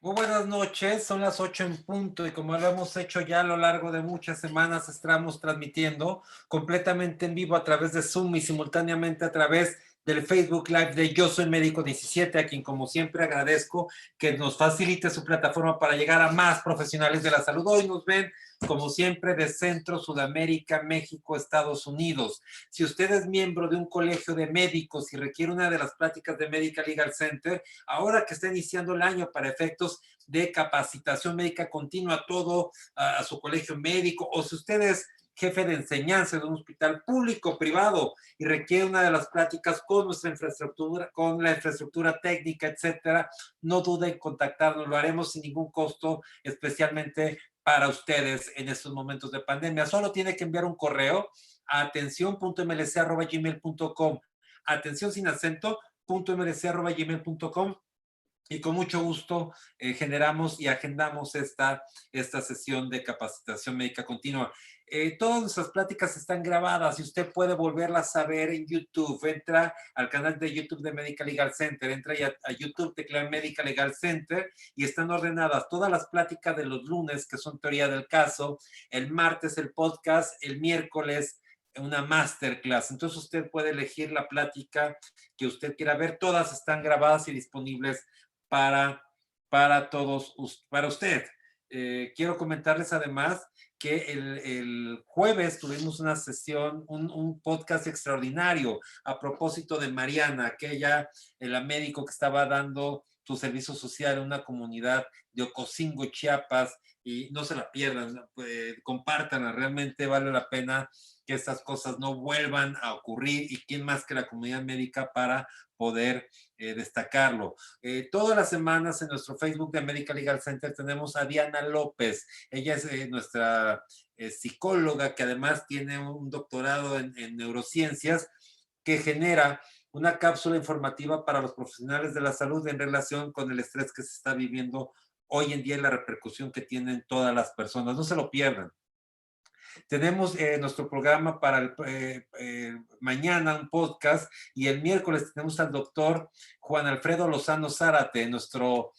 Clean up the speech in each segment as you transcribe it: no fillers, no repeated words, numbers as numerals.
Muy buenas noches, son las 8 en punto y como lo hemos hecho ya a lo largo de muchas semanas, estamos transmitiendo completamente en vivo a través de Zoom y simultáneamente a través del Facebook Live de Yo Soy Médico 17, a quien como siempre agradezco que nos facilite su plataforma para llegar a más profesionales de la salud. Hoy nos ven como siempre de Centro, Sudamérica, México, Estados Unidos. Si usted es miembro de un colegio de médicos y requiere una de las pláticas de Medical Legal Center, ahora que está iniciando el año para efectos de capacitación médica continua, todo a su colegio médico, o si usted es jefe de enseñanza de un hospital público o privado y requiere una de las pláticas con nuestra infraestructura, con la infraestructura técnica, etcétera, no dude en contactarnos, lo haremos sin ningún costo, especialmente para ustedes en estos momentos de pandemia. Solo tiene que enviar un correo a atención.mlc@gmail.com, atención sin acento, .mlc@gmail.com, y con mucho gusto generamos y agendamos esta sesión de capacitación médica continua. Todas nuestras pláticas están grabadas y usted puede volverlas a ver en YouTube. Entra al canal de YouTube de Medical Legal Center, entra a YouTube, teclea Medical Legal Center y están ordenadas todas las pláticas de los lunes, que son teoría del caso, el martes el podcast, el miércoles una masterclass. Entonces usted puede elegir la plática que usted quiera ver. Todas están grabadas y disponibles para, para todos, para usted. Quiero comentarles además que el jueves tuvimos una sesión, un podcast extraordinario a propósito de Mariana, aquella, la médico que estaba dando su servicio social en una comunidad de Ocosingo, Chiapas, y no se la pierdan, compártanla, realmente vale la pena que estas cosas no vuelvan a ocurrir y quién más que la comunidad médica para poder destacarlo. Todas las semanas en nuestro Facebook de Medical Legal Center tenemos a Diana López. Ella es nuestra psicóloga que además tiene un doctorado en neurociencias que genera una cápsula informativa para los profesionales de la salud en relación con el estrés que se está viviendo hoy en día y la repercusión que tienen todas las personas. No se lo pierdan. Tenemos nuestro programa para mañana, un podcast, y el miércoles tenemos al doctor Juan Alfredo Lozano Zárate, nuestro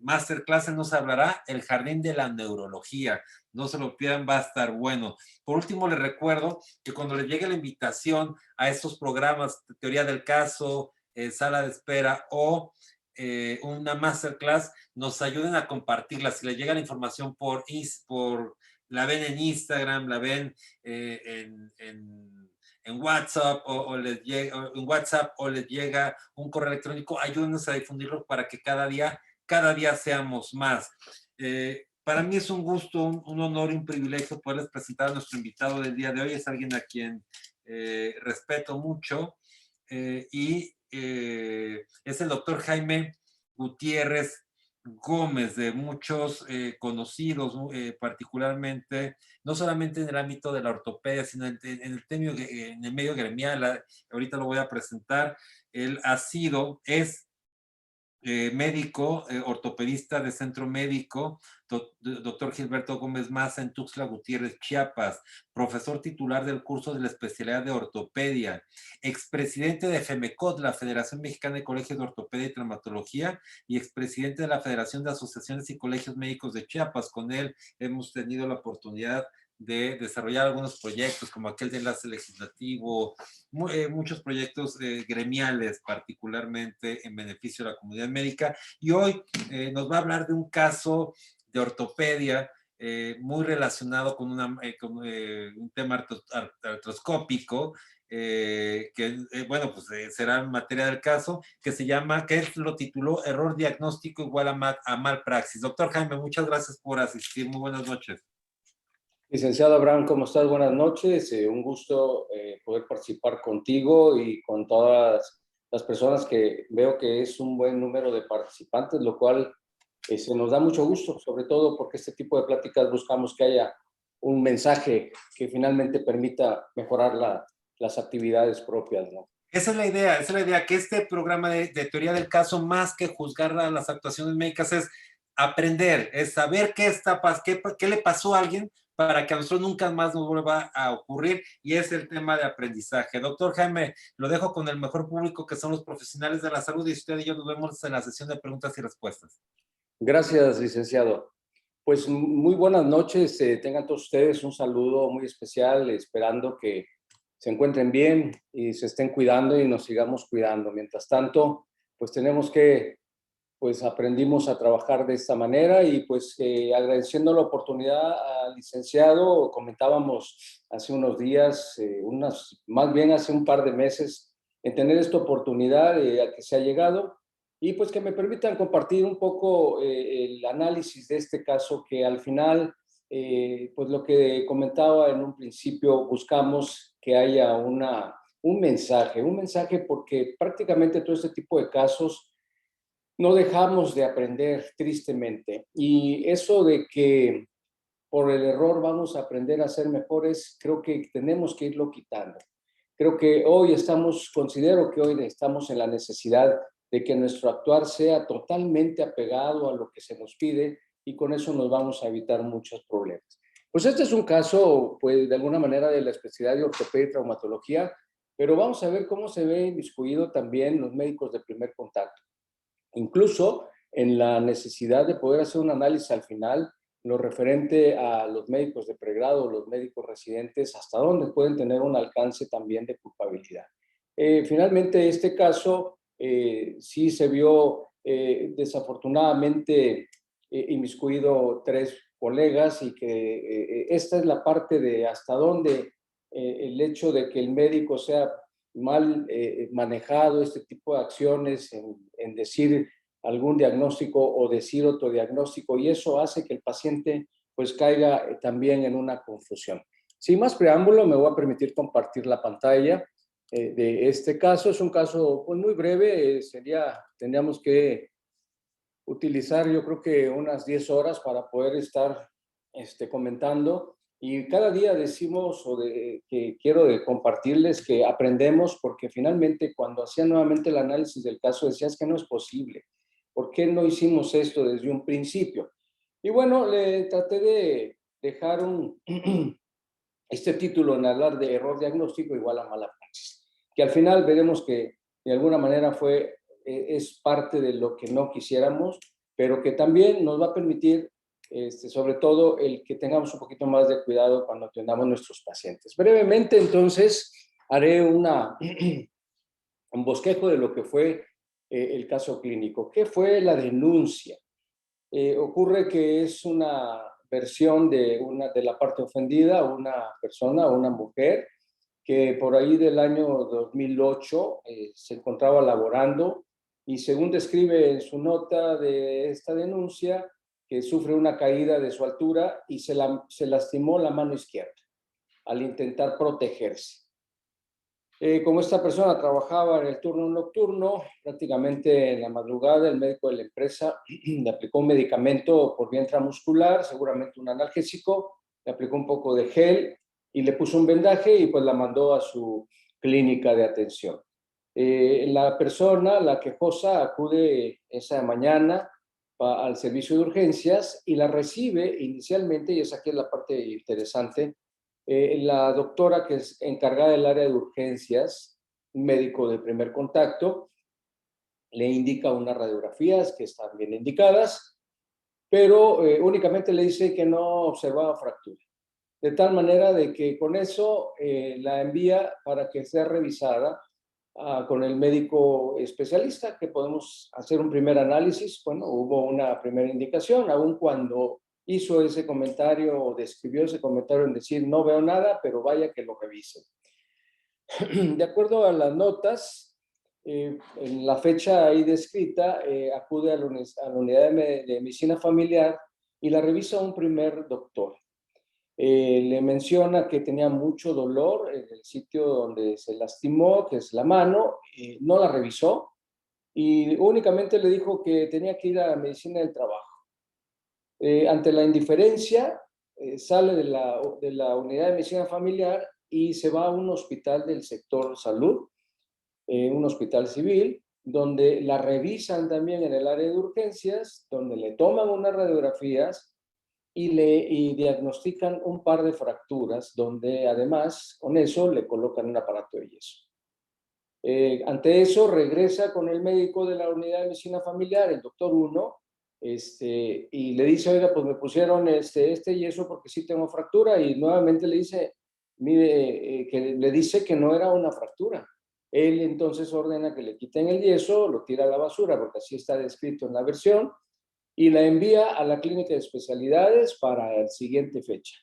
masterclass. Nos hablará el jardín de la neurología. No se lo pierdan, va a estar bueno. Por último, les recuerdo que cuando les llegue la invitación a estos programas, teoría del caso, sala de espera o una masterclass, nos ayuden a compartirla. Si les llega la información la ven en Instagram, la ven en WhatsApp les llega, en WhatsApp o les llega un correo electrónico, ayúdenos a difundirlo para que cada día seamos más. Para mí es un gusto, un honor y un privilegio poderles presentar a nuestro invitado del día de hoy. Es alguien a quien respeto mucho y es el doctor Jaime Gutiérrez Gómez, de muchos conocidos, particularmente, no solamente en el ámbito de la ortopedia, sino en el medio gremial. Ahorita lo voy a presentar. Él es médico, ortopedista de Centro Médico, doctor Gilberto Gómez Maza en Tuxtla Gutiérrez, Chiapas, profesor titular del curso de la especialidad de ortopedia, expresidente de FEMECOT, la Federación Mexicana de Colegios de Ortopedia y Traumatología, y expresidente de la Federación de Asociaciones y Colegios Médicos de Chiapas. Con él hemos tenido la oportunidad de desarrollar algunos proyectos como aquel de enlace legislativo, muchos proyectos gremiales, particularmente en beneficio de la comunidad médica. Y hoy nos va a hablar de un caso de ortopedia muy relacionado con un tema artroscópico, bueno, pues será en materia del caso, que él lo tituló Error diagnóstico igual a mal praxis. Doctor Jaime, muchas gracias por asistir. Muy buenas noches. Licenciado Abraham, ¿cómo estás? Buenas noches. Un gusto poder participar contigo y con todas las personas que veo que es un buen número de participantes, lo cual se nos da mucho gusto, sobre todo porque este tipo de pláticas buscamos que haya un mensaje que finalmente permita mejorar las actividades propias, ¿no? Esa es la idea, que este programa de teoría del caso, más que juzgar las actuaciones médicas, es aprender, es saber qué le pasó a alguien para que a nosotros nunca más nos vuelva a ocurrir, y es el tema de aprendizaje. Doctor Jaime, lo dejo con el mejor público, que son los profesionales de la salud, y usted y yo nos vemos en la sesión de preguntas y respuestas. Gracias, licenciado. Pues muy buenas noches, tengan todos ustedes un saludo muy especial, esperando que se encuentren bien y se estén cuidando y nos sigamos cuidando. Mientras tanto, pues tenemos que, pues aprendimos a trabajar de esta manera y pues agradeciendo la oportunidad al licenciado, comentábamos hace unos días, más bien hace un par de meses, en tener esta oportunidad a que se ha llegado y pues que me permitan compartir un poco el análisis de este caso que al final, pues lo que comentaba en un principio, buscamos que haya un mensaje porque prácticamente todo este tipo de casos no dejamos de aprender tristemente. Y eso de que por el error vamos a aprender a ser mejores, creo que tenemos que irlo quitando. Creo que considero que hoy estamos en la necesidad de que nuestro actuar sea totalmente apegado a lo que se nos pide y con eso nos vamos a evitar muchos problemas. Pues este es un caso, pues de alguna manera de la especialidad de ortopedia y traumatología, pero vamos a ver cómo se ve inmiscuido también los médicos de primer contacto. Incluso en la necesidad de poder hacer un análisis al final, lo referente a los médicos de pregrado, los médicos residentes, hasta dónde pueden tener un alcance también de culpabilidad. Finalmente, este caso sí se vio desafortunadamente inmiscuido 3 colegas y que esta es la parte de hasta dónde el hecho de que el médico sea mal manejado este tipo de acciones en decir algún diagnóstico o decir otro diagnóstico y eso hace que el paciente pues caiga también en una confusión. Sin más preámbulo, me voy a permitir compartir la pantalla de este caso. Es un caso pues, muy breve, tendríamos que utilizar yo creo que unas 10 horas para poder estar comentando y cada día decimos que quiero compartirles que aprendemos porque finalmente cuando hacía nuevamente el análisis del caso decías que no es posible. ¿Por qué no hicimos esto desde un principio? Y bueno, le traté de dejar este título en hablar de error diagnóstico igual a mala praxis, que al final veremos que de alguna manera es parte de lo que no quisiéramos, pero que también nos va a permitir, sobre todo, el que tengamos un poquito más de cuidado cuando atendamos a nuestros pacientes. Brevemente, entonces, haré un bosquejo de lo que fue el caso clínico. ¿Qué fue la denuncia? Ocurre que es una versión de la parte ofendida, una persona, una mujer, que por ahí del año 2008 se encontraba laborando y según describe en su nota de esta denuncia, que sufre una caída de su altura y se lastimó la mano izquierda al intentar protegerse. Como esta persona trabajaba en el turno nocturno, prácticamente en la madrugada, el médico de la empresa le aplicó un medicamento por vía intramuscular, seguramente un analgésico, le aplicó un poco de gel y le puso un vendaje y pues la mandó a su clínica de atención. La persona, la quejosa, acude esa mañana al servicio de urgencias y la recibe inicialmente, y esa aquí es la parte interesante, la doctora que es encargada del área de urgencias, un médico de primer contacto, le indica unas radiografías que están bien indicadas, pero únicamente le dice que no observaba fractura. De tal manera de que con eso la envía para que sea revisada con el médico especialista, que podemos hacer un primer análisis. Bueno, hubo una primera indicación, aun cuando hizo ese comentario o describió ese comentario en decir no veo nada, pero vaya que lo revisen. De acuerdo a las notas, en la fecha ahí descrita, acude a la unidad de medicina familiar y la revisa un primer doctor. Le menciona que tenía mucho dolor en el sitio donde se lastimó, que es la mano, no la revisó y únicamente le dijo que tenía que ir a la medicina del trabajo. Ante la indiferencia, sale de la unidad de medicina familiar y se va a un hospital del sector salud, un hospital civil, donde la revisan también en el área de urgencias, donde le toman unas radiografías y diagnostican un par de fracturas, donde además con eso le colocan un aparato de yeso. Ante eso regresa con el médico de la unidad de medicina familiar, el doctor 1, y le dice, oiga, pues me pusieron este yeso porque sí tengo fractura, y nuevamente le dice, mire, que le dice que no era una fractura. Él entonces ordena que le quiten el yeso, lo tira a la basura, porque así está descrito en la versión, y la envía a la clínica de especialidades para la siguiente fecha.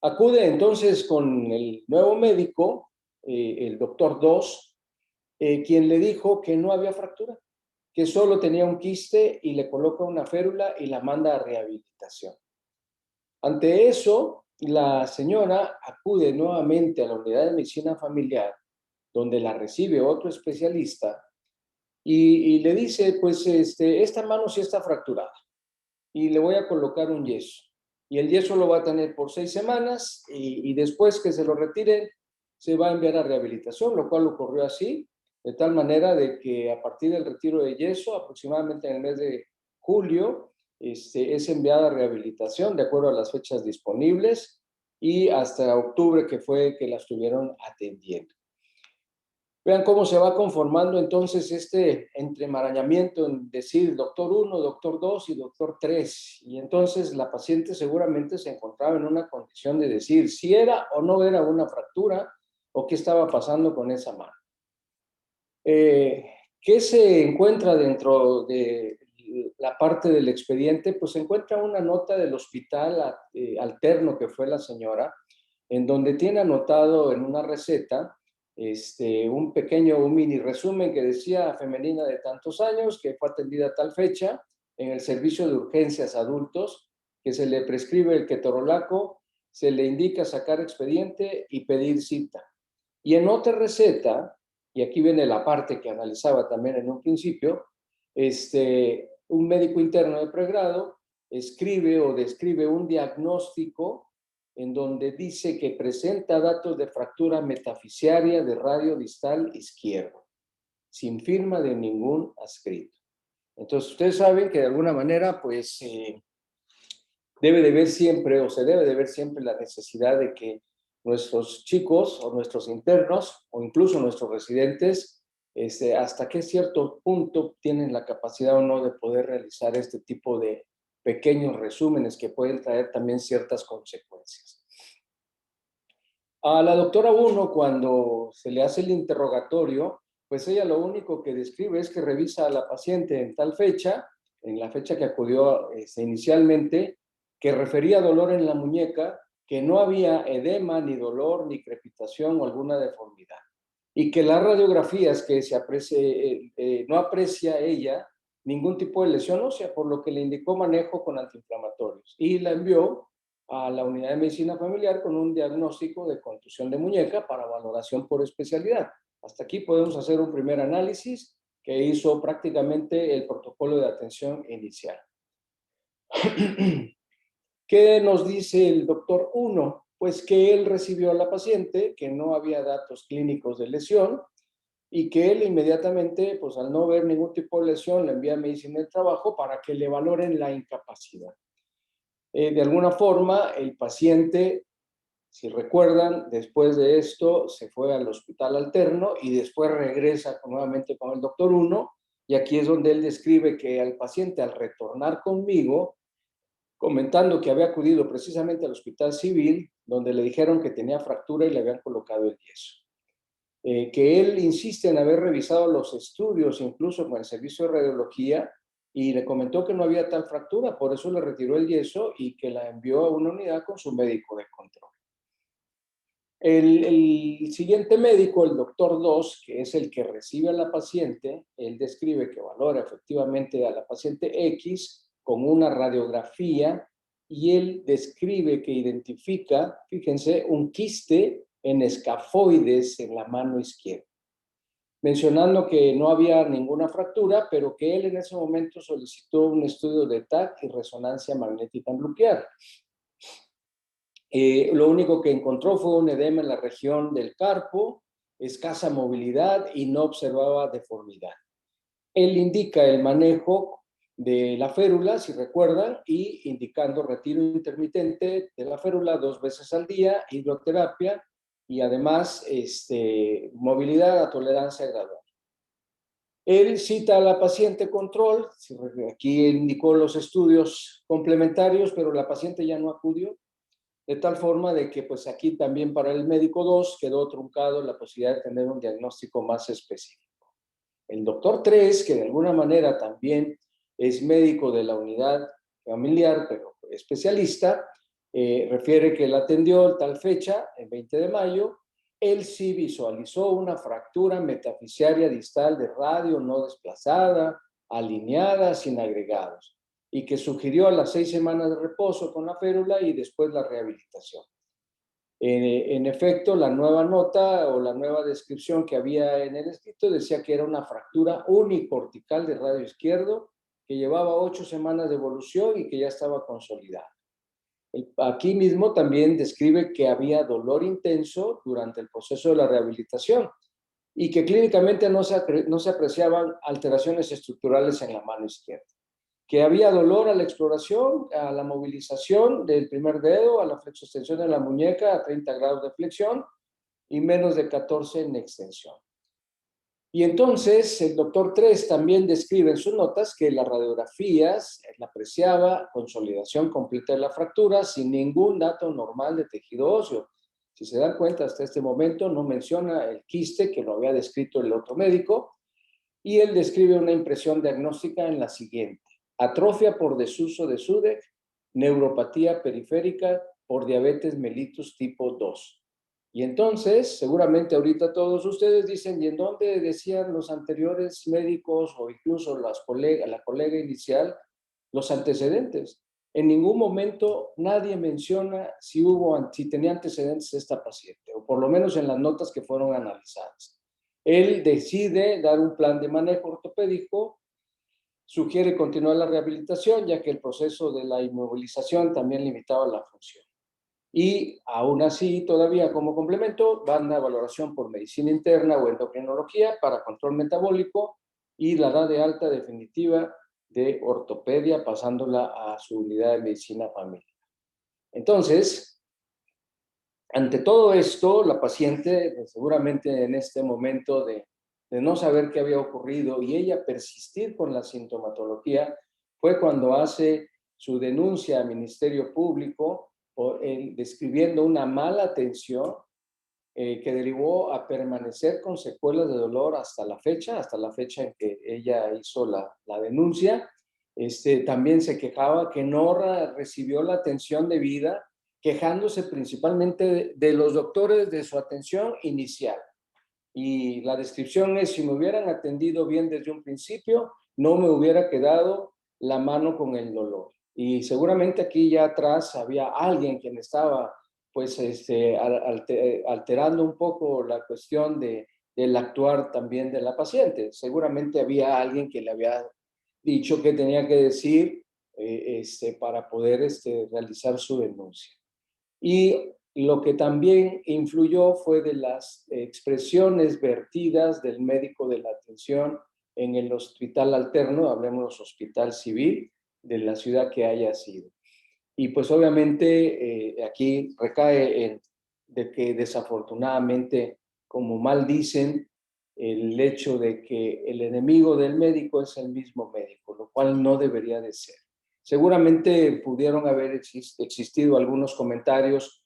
Acude entonces con el nuevo médico, el doctor 2, quien le dijo que no había fractura, que solo tenía un quiste, y le coloca una férula y la manda a rehabilitación. Ante eso, la señora acude nuevamente a la unidad de medicina familiar, donde la recibe otro especialista, y le dice, pues esta mano sí está fracturada y le voy a colocar un yeso. Y el yeso lo va a tener por 6 semanas, y después que se lo retiren, se va a enviar a rehabilitación, lo cual ocurrió así, de tal manera de que a partir del retiro de yeso, aproximadamente en el mes de julio, es enviada a rehabilitación de acuerdo a las fechas disponibles, y hasta octubre, que fue que la estuvieron atendiendo. Vean cómo se va conformando entonces este entremarañamiento en decir doctor 1, doctor 2 y doctor 3. Y entonces la paciente seguramente se encontraba en una condición de decir si era o no era una fractura, o qué estaba pasando con esa mano. ¿Qué se encuentra dentro de la parte del expediente? Pues se encuentra una nota del hospital alterno que fue la señora, en donde tiene anotado en una receta un mini resumen que decía femenina de tantos años, que fue atendida a tal fecha en el servicio de urgencias adultos, que se le prescribe el ketorolaco, se le indica sacar expediente y pedir cita. Y en otra receta, y aquí viene la parte que analizaba también en un principio, un médico interno de pregrado escribe o describe un diagnóstico en donde dice que presenta datos de fractura metafisiaria de radio distal izquierdo, sin firma de ningún adscrito. Entonces, ustedes saben que de alguna manera, pues, debe de ver siempre, o se debe de ver siempre, la necesidad de que nuestros chicos o nuestros internos o incluso nuestros residentes, hasta qué cierto punto tienen la capacidad o no de poder realizar este tipo de pequeños resúmenes que pueden traer también ciertas consecuencias. A la doctora 1, cuando se le hace el interrogatorio, pues ella lo único que describe es que revisa a la paciente en tal fecha, en la fecha que acudió inicialmente, que refería dolor en la muñeca, que no había edema, ni dolor, ni crepitación o alguna deformidad. Y que las radiografías que no aprecia ella ningún tipo de lesión ósea, por lo que le indicó manejo con antiinflamatorios. Y la envió a la unidad de medicina familiar con un diagnóstico de contusión de muñeca para valoración por especialidad. Hasta aquí podemos hacer un primer análisis que hizo prácticamente el protocolo de atención inicial. ¿Qué nos dice el doctor 1? Pues que él recibió a la paciente, que no había datos clínicos de lesión, y que él inmediatamente, pues al no ver ningún tipo de lesión, le envía a medicina del trabajo para que le valoren la incapacidad. De alguna forma, el paciente, si recuerdan, después de esto se fue al hospital alterno y después regresa nuevamente con el doctor 1, y aquí es donde él describe que al paciente, al retornar conmigo, comentando que había acudido precisamente al hospital civil, donde le dijeron que tenía fractura y le habían colocado el yeso. Que él insiste en haber revisado los estudios, incluso con el servicio de radiología, y le comentó que no había tal fractura, por eso le retiró el yeso y que la envió a una unidad con su médico de control. El siguiente médico, el doctor 2, que es el que recibe a la paciente, él describe que valora efectivamente a la paciente X con una radiografía, y él describe que identifica, fíjense, un quiste en escafoides en la mano izquierda, mencionando que no había ninguna fractura, pero que él en ese momento solicitó un estudio de TAC y resonancia magnética nuclear. Lo único que encontró fue un edema en la región del carpo, escasa movilidad y no observaba deformidad. Él indica el manejo de la férula, si recuerdan, y indicando retiro intermitente de la férula 2 veces al día, hidroterapia y además movilidad a tolerancia gradual. Él cita a la paciente control, aquí indicó los estudios complementarios, pero la paciente ya no acudió, de tal forma de que pues aquí también para el médico 2 quedó truncado la posibilidad de tener un diagnóstico más específico. El doctor 3, que de alguna manera también es médico de la unidad familiar, pero especialista, refiere que él atendió tal fecha, el 20 de mayo, él sí visualizó una fractura metafisiaria distal de radio no desplazada, alineada, sin agregados, y que sugirió a las 6 semanas de reposo con la férula y después la rehabilitación. En efecto, la nueva nota o la nueva descripción que había en el escrito decía que era una fractura unicortical del radio izquierdo que llevaba 8 semanas de evolución y que ya estaba consolidada. Aquí mismo también describe que había dolor intenso durante el proceso de la rehabilitación y que clínicamente no se apreciaban alteraciones estructurales en la mano izquierda. Que había dolor a la exploración, a la movilización del primer dedo, a la flexoextensión de la muñeca a 30 grados de flexión y menos de 14 en extensión. Y entonces el doctor 3 también describe en sus notas que las radiografías él apreciaba consolidación completa de la fractura sin ningún dato normal de tejido óseo. Si se dan cuenta, hasta este momento no menciona el quiste que lo había descrito el otro médico, y él describe una impresión diagnóstica en la siguiente: atrofia por desuso de SUDEC, neuropatía periférica por diabetes mellitus tipo 2. Y entonces, seguramente ahorita todos ustedes dicen, ¿y en dónde decían los anteriores médicos o incluso la colega inicial los antecedentes? En ningún momento nadie menciona si tenía antecedentes esta paciente, o por lo menos en las notas que fueron analizadas. Él decide dar un plan de manejo ortopédico, sugiere continuar la rehabilitación, ya que el proceso de la inmovilización también limitaba la función. Y aún así, todavía como complemento, van a valoración por medicina interna o endocrinología para control metabólico y la da de alta definitiva de ortopedia, pasándola a su unidad de medicina familiar. Entonces, ante todo esto, la paciente, seguramente en este momento de no saber qué había ocurrido y ella persistir con la sintomatología, fue cuando hace su denuncia al Ministerio Público describiendo una mala atención que derivó a permanecer con secuelas de dolor hasta la fecha en que ella hizo la denuncia. También se quejaba que no recibió la atención debida, quejándose principalmente de los doctores de su atención inicial. Y la descripción es: si me hubieran atendido bien desde un principio, no me hubiera quedado la mano con el dolor. Y seguramente aquí ya atrás había alguien quien estaba pues alterando un poco la cuestión del actuar también de la paciente. Seguramente había alguien que le había dicho que tenía que decir para poder realizar su denuncia. Y lo que también influyó fue de las expresiones vertidas del médico de la atención en el hospital alterno, hablemos hospital civil, de la ciudad que haya sido. Y pues obviamente aquí recae de que desafortunadamente, como mal dicen, el hecho de que el enemigo del médico es el mismo médico, lo cual no debería de ser. Seguramente pudieron haber existido algunos comentarios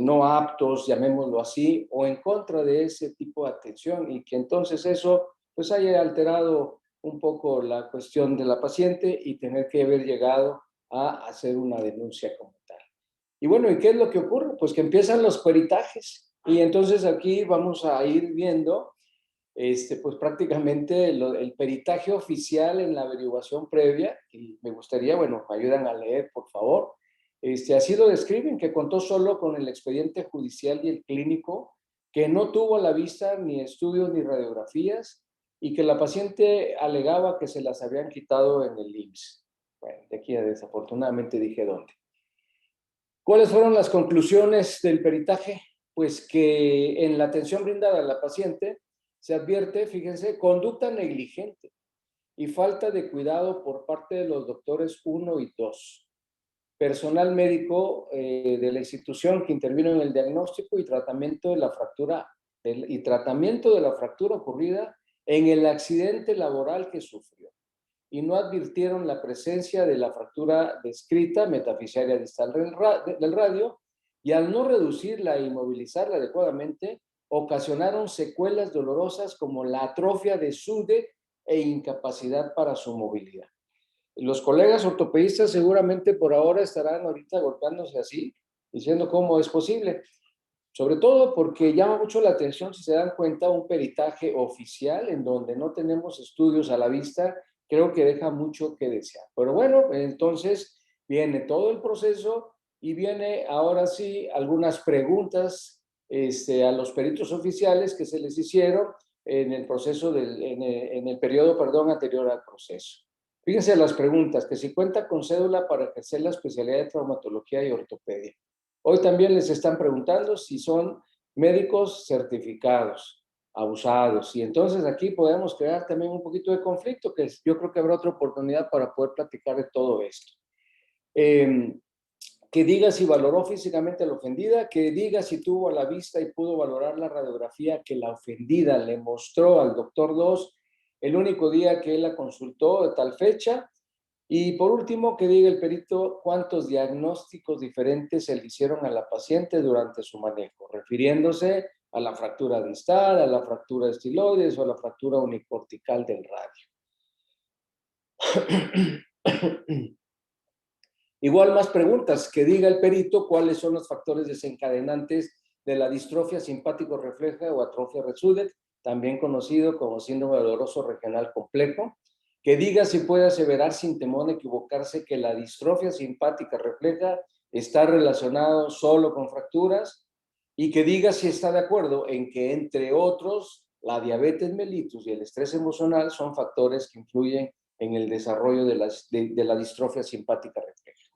no aptos, llamémoslo así, o en contra de ese tipo de atención, y que entonces eso pues haya alterado un poco la cuestión de la paciente y tener que haber llegado a hacer una denuncia como tal. Y bueno, ¿y qué es lo que ocurre? Pues que empiezan los peritajes, y entonces aquí vamos a ir viendo pues prácticamente el peritaje oficial en la averiguación previa, y me gustaría, bueno, me ayudan a leer, por favor. Así lo describen, que contó solo con el expediente judicial y el clínico, que no tuvo a la vista ni estudios ni radiografías, y que la paciente alegaba que se las habían quitado en el IMSS. Bueno, de aquí desafortunadamente dije dónde. ¿Cuáles fueron las conclusiones del peritaje? Pues que en la atención brindada a la paciente se advierte, fíjense, conducta negligente y falta de cuidado por parte de los doctores 1 y 2, personal médico de la institución que intervino en el diagnóstico y tratamiento de la fractura ocurrida en el accidente laboral que sufrió y no advirtieron la presencia de la fractura descrita metafisaria distal del radio, y al no reducirla e inmovilizarla adecuadamente, ocasionaron secuelas dolorosas como la atrofia de SUDE e incapacidad para su movilidad. Los colegas ortopedistas seguramente por ahora estarán ahorita golpeándose así, diciendo cómo es posible. Sobre todo porque llama mucho la atención, si se dan cuenta, un peritaje oficial en donde no tenemos estudios a la vista, creo que deja mucho que desear. Pero bueno, entonces viene todo el proceso y viene ahora sí algunas preguntas a los peritos oficiales que se les hicieron en el proceso, en el periodo, perdón, anterior al proceso. Fíjense las preguntas, que si cuenta con cédula para ejercer la especialidad de traumatología y ortopedia. Hoy también les están preguntando si son médicos certificados, abusados. Y entonces aquí podemos crear también un poquito de conflicto, que yo creo que habrá otra oportunidad para poder platicar de todo esto. Que diga si valoró físicamente a la ofendida, que diga si tuvo a la vista y pudo valorar la radiografía que la ofendida le mostró al doctor 2 el único día que él la consultó de tal fecha. Y por último, que diga el perito cuántos diagnósticos diferentes se le hicieron a la paciente durante su manejo, refiriéndose a la fractura distal, a la fractura estiloides o a la fractura unicortical del radio. Igual más preguntas, que diga el perito cuáles son los factores desencadenantes de la distrofia simpático-refleja o atrofia Retsudet, también conocido como síndrome doloroso regional complejo. Que diga si puede aseverar sin temor a equivocarse que la distrofia simpática refleja está relacionado solo con fracturas, y que diga si está de acuerdo en que, entre otros, la diabetes mellitus y el estrés emocional son factores que influyen en el desarrollo de la distrofia simpática refleja.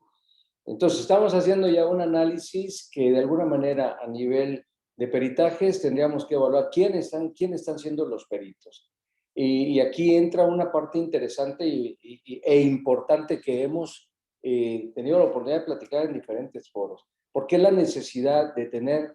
Entonces, estamos haciendo ya un análisis que de alguna manera a nivel de peritajes tendríamos que evaluar quiénes están siendo los peritos. Y aquí entra una parte interesante e importante que hemos tenido la oportunidad de platicar en diferentes foros. ¿Por qué la necesidad de tener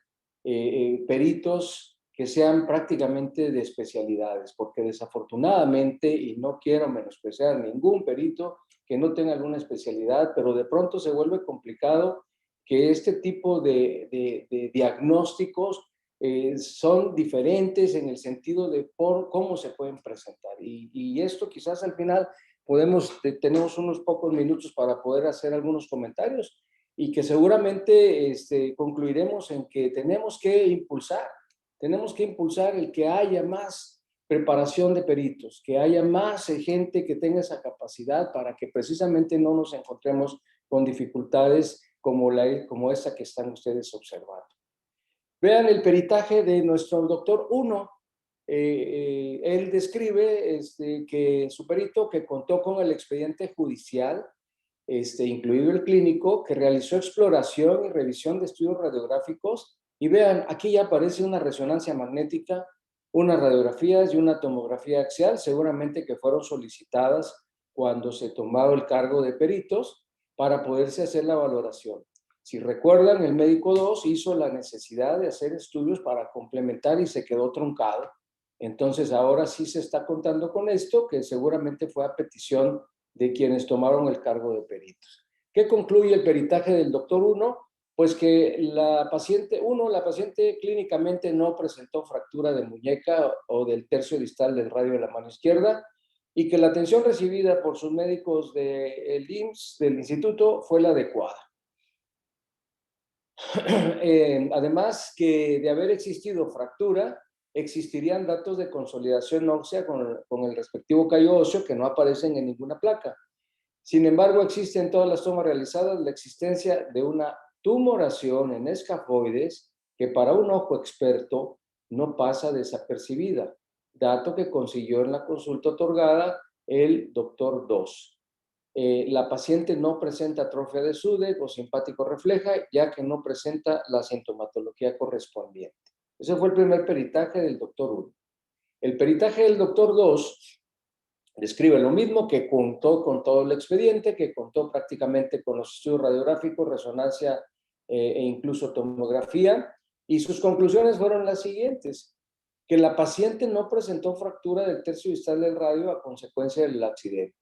peritos que sean prácticamente de especialidades? Porque desafortunadamente, y no quiero menospreciar ningún perito que no tenga alguna especialidad, pero de pronto se vuelve complicado que este tipo de diagnósticos son diferentes en el sentido de por cómo se pueden presentar. Y esto quizás al final tenemos unos pocos minutos para poder hacer algunos comentarios y que seguramente concluiremos en que tenemos que impulsar el que haya más preparación de peritos, que haya más gente que tenga esa capacidad para que precisamente no nos encontremos con dificultades como esa que están ustedes observando. Vean el peritaje de nuestro doctor 1. Él describe que su perito, que contó con el expediente judicial, incluido el clínico, que realizó exploración y revisión de estudios radiográficos. Y vean, aquí ya aparece una resonancia magnética, unas radiografías y una tomografía axial, seguramente que fueron solicitadas cuando se tomaba el cargo de peritos para poderse hacer la valoración. Si recuerdan, el médico 2 hizo la necesidad de hacer estudios para complementar y se quedó truncado. Entonces ahora sí se está contando con esto, que seguramente fue a petición de quienes tomaron el cargo de peritos. ¿Qué concluye el peritaje del doctor 1? Pues que la paciente clínicamente no presentó fractura de muñeca o del tercio distal del radio de la mano izquierda, y que la atención recibida por sus médicos del IMSS, del instituto, fue la adecuada. Además, que de haber existido fractura, existirían datos de consolidación ósea con el respectivo callo óseo que no aparecen en ninguna placa. Sin embargo, existe en todas las tomas realizadas la existencia de una tumoración en escafoides que para un ojo experto no pasa desapercibida, dato que consiguió en la consulta otorgada el doctor 2. La paciente no presenta atrofia de SUDE o simpático refleja, ya que no presenta la sintomatología correspondiente. Ese fue el primer peritaje del doctor 1. El peritaje del doctor 2 describe lo mismo, que contó con todo el expediente, que contó prácticamente con los estudios radiográficos, resonancia e incluso tomografía, y sus conclusiones fueron las siguientes. que la paciente no presentó fractura del tercio distal del radio a consecuencia del accidente,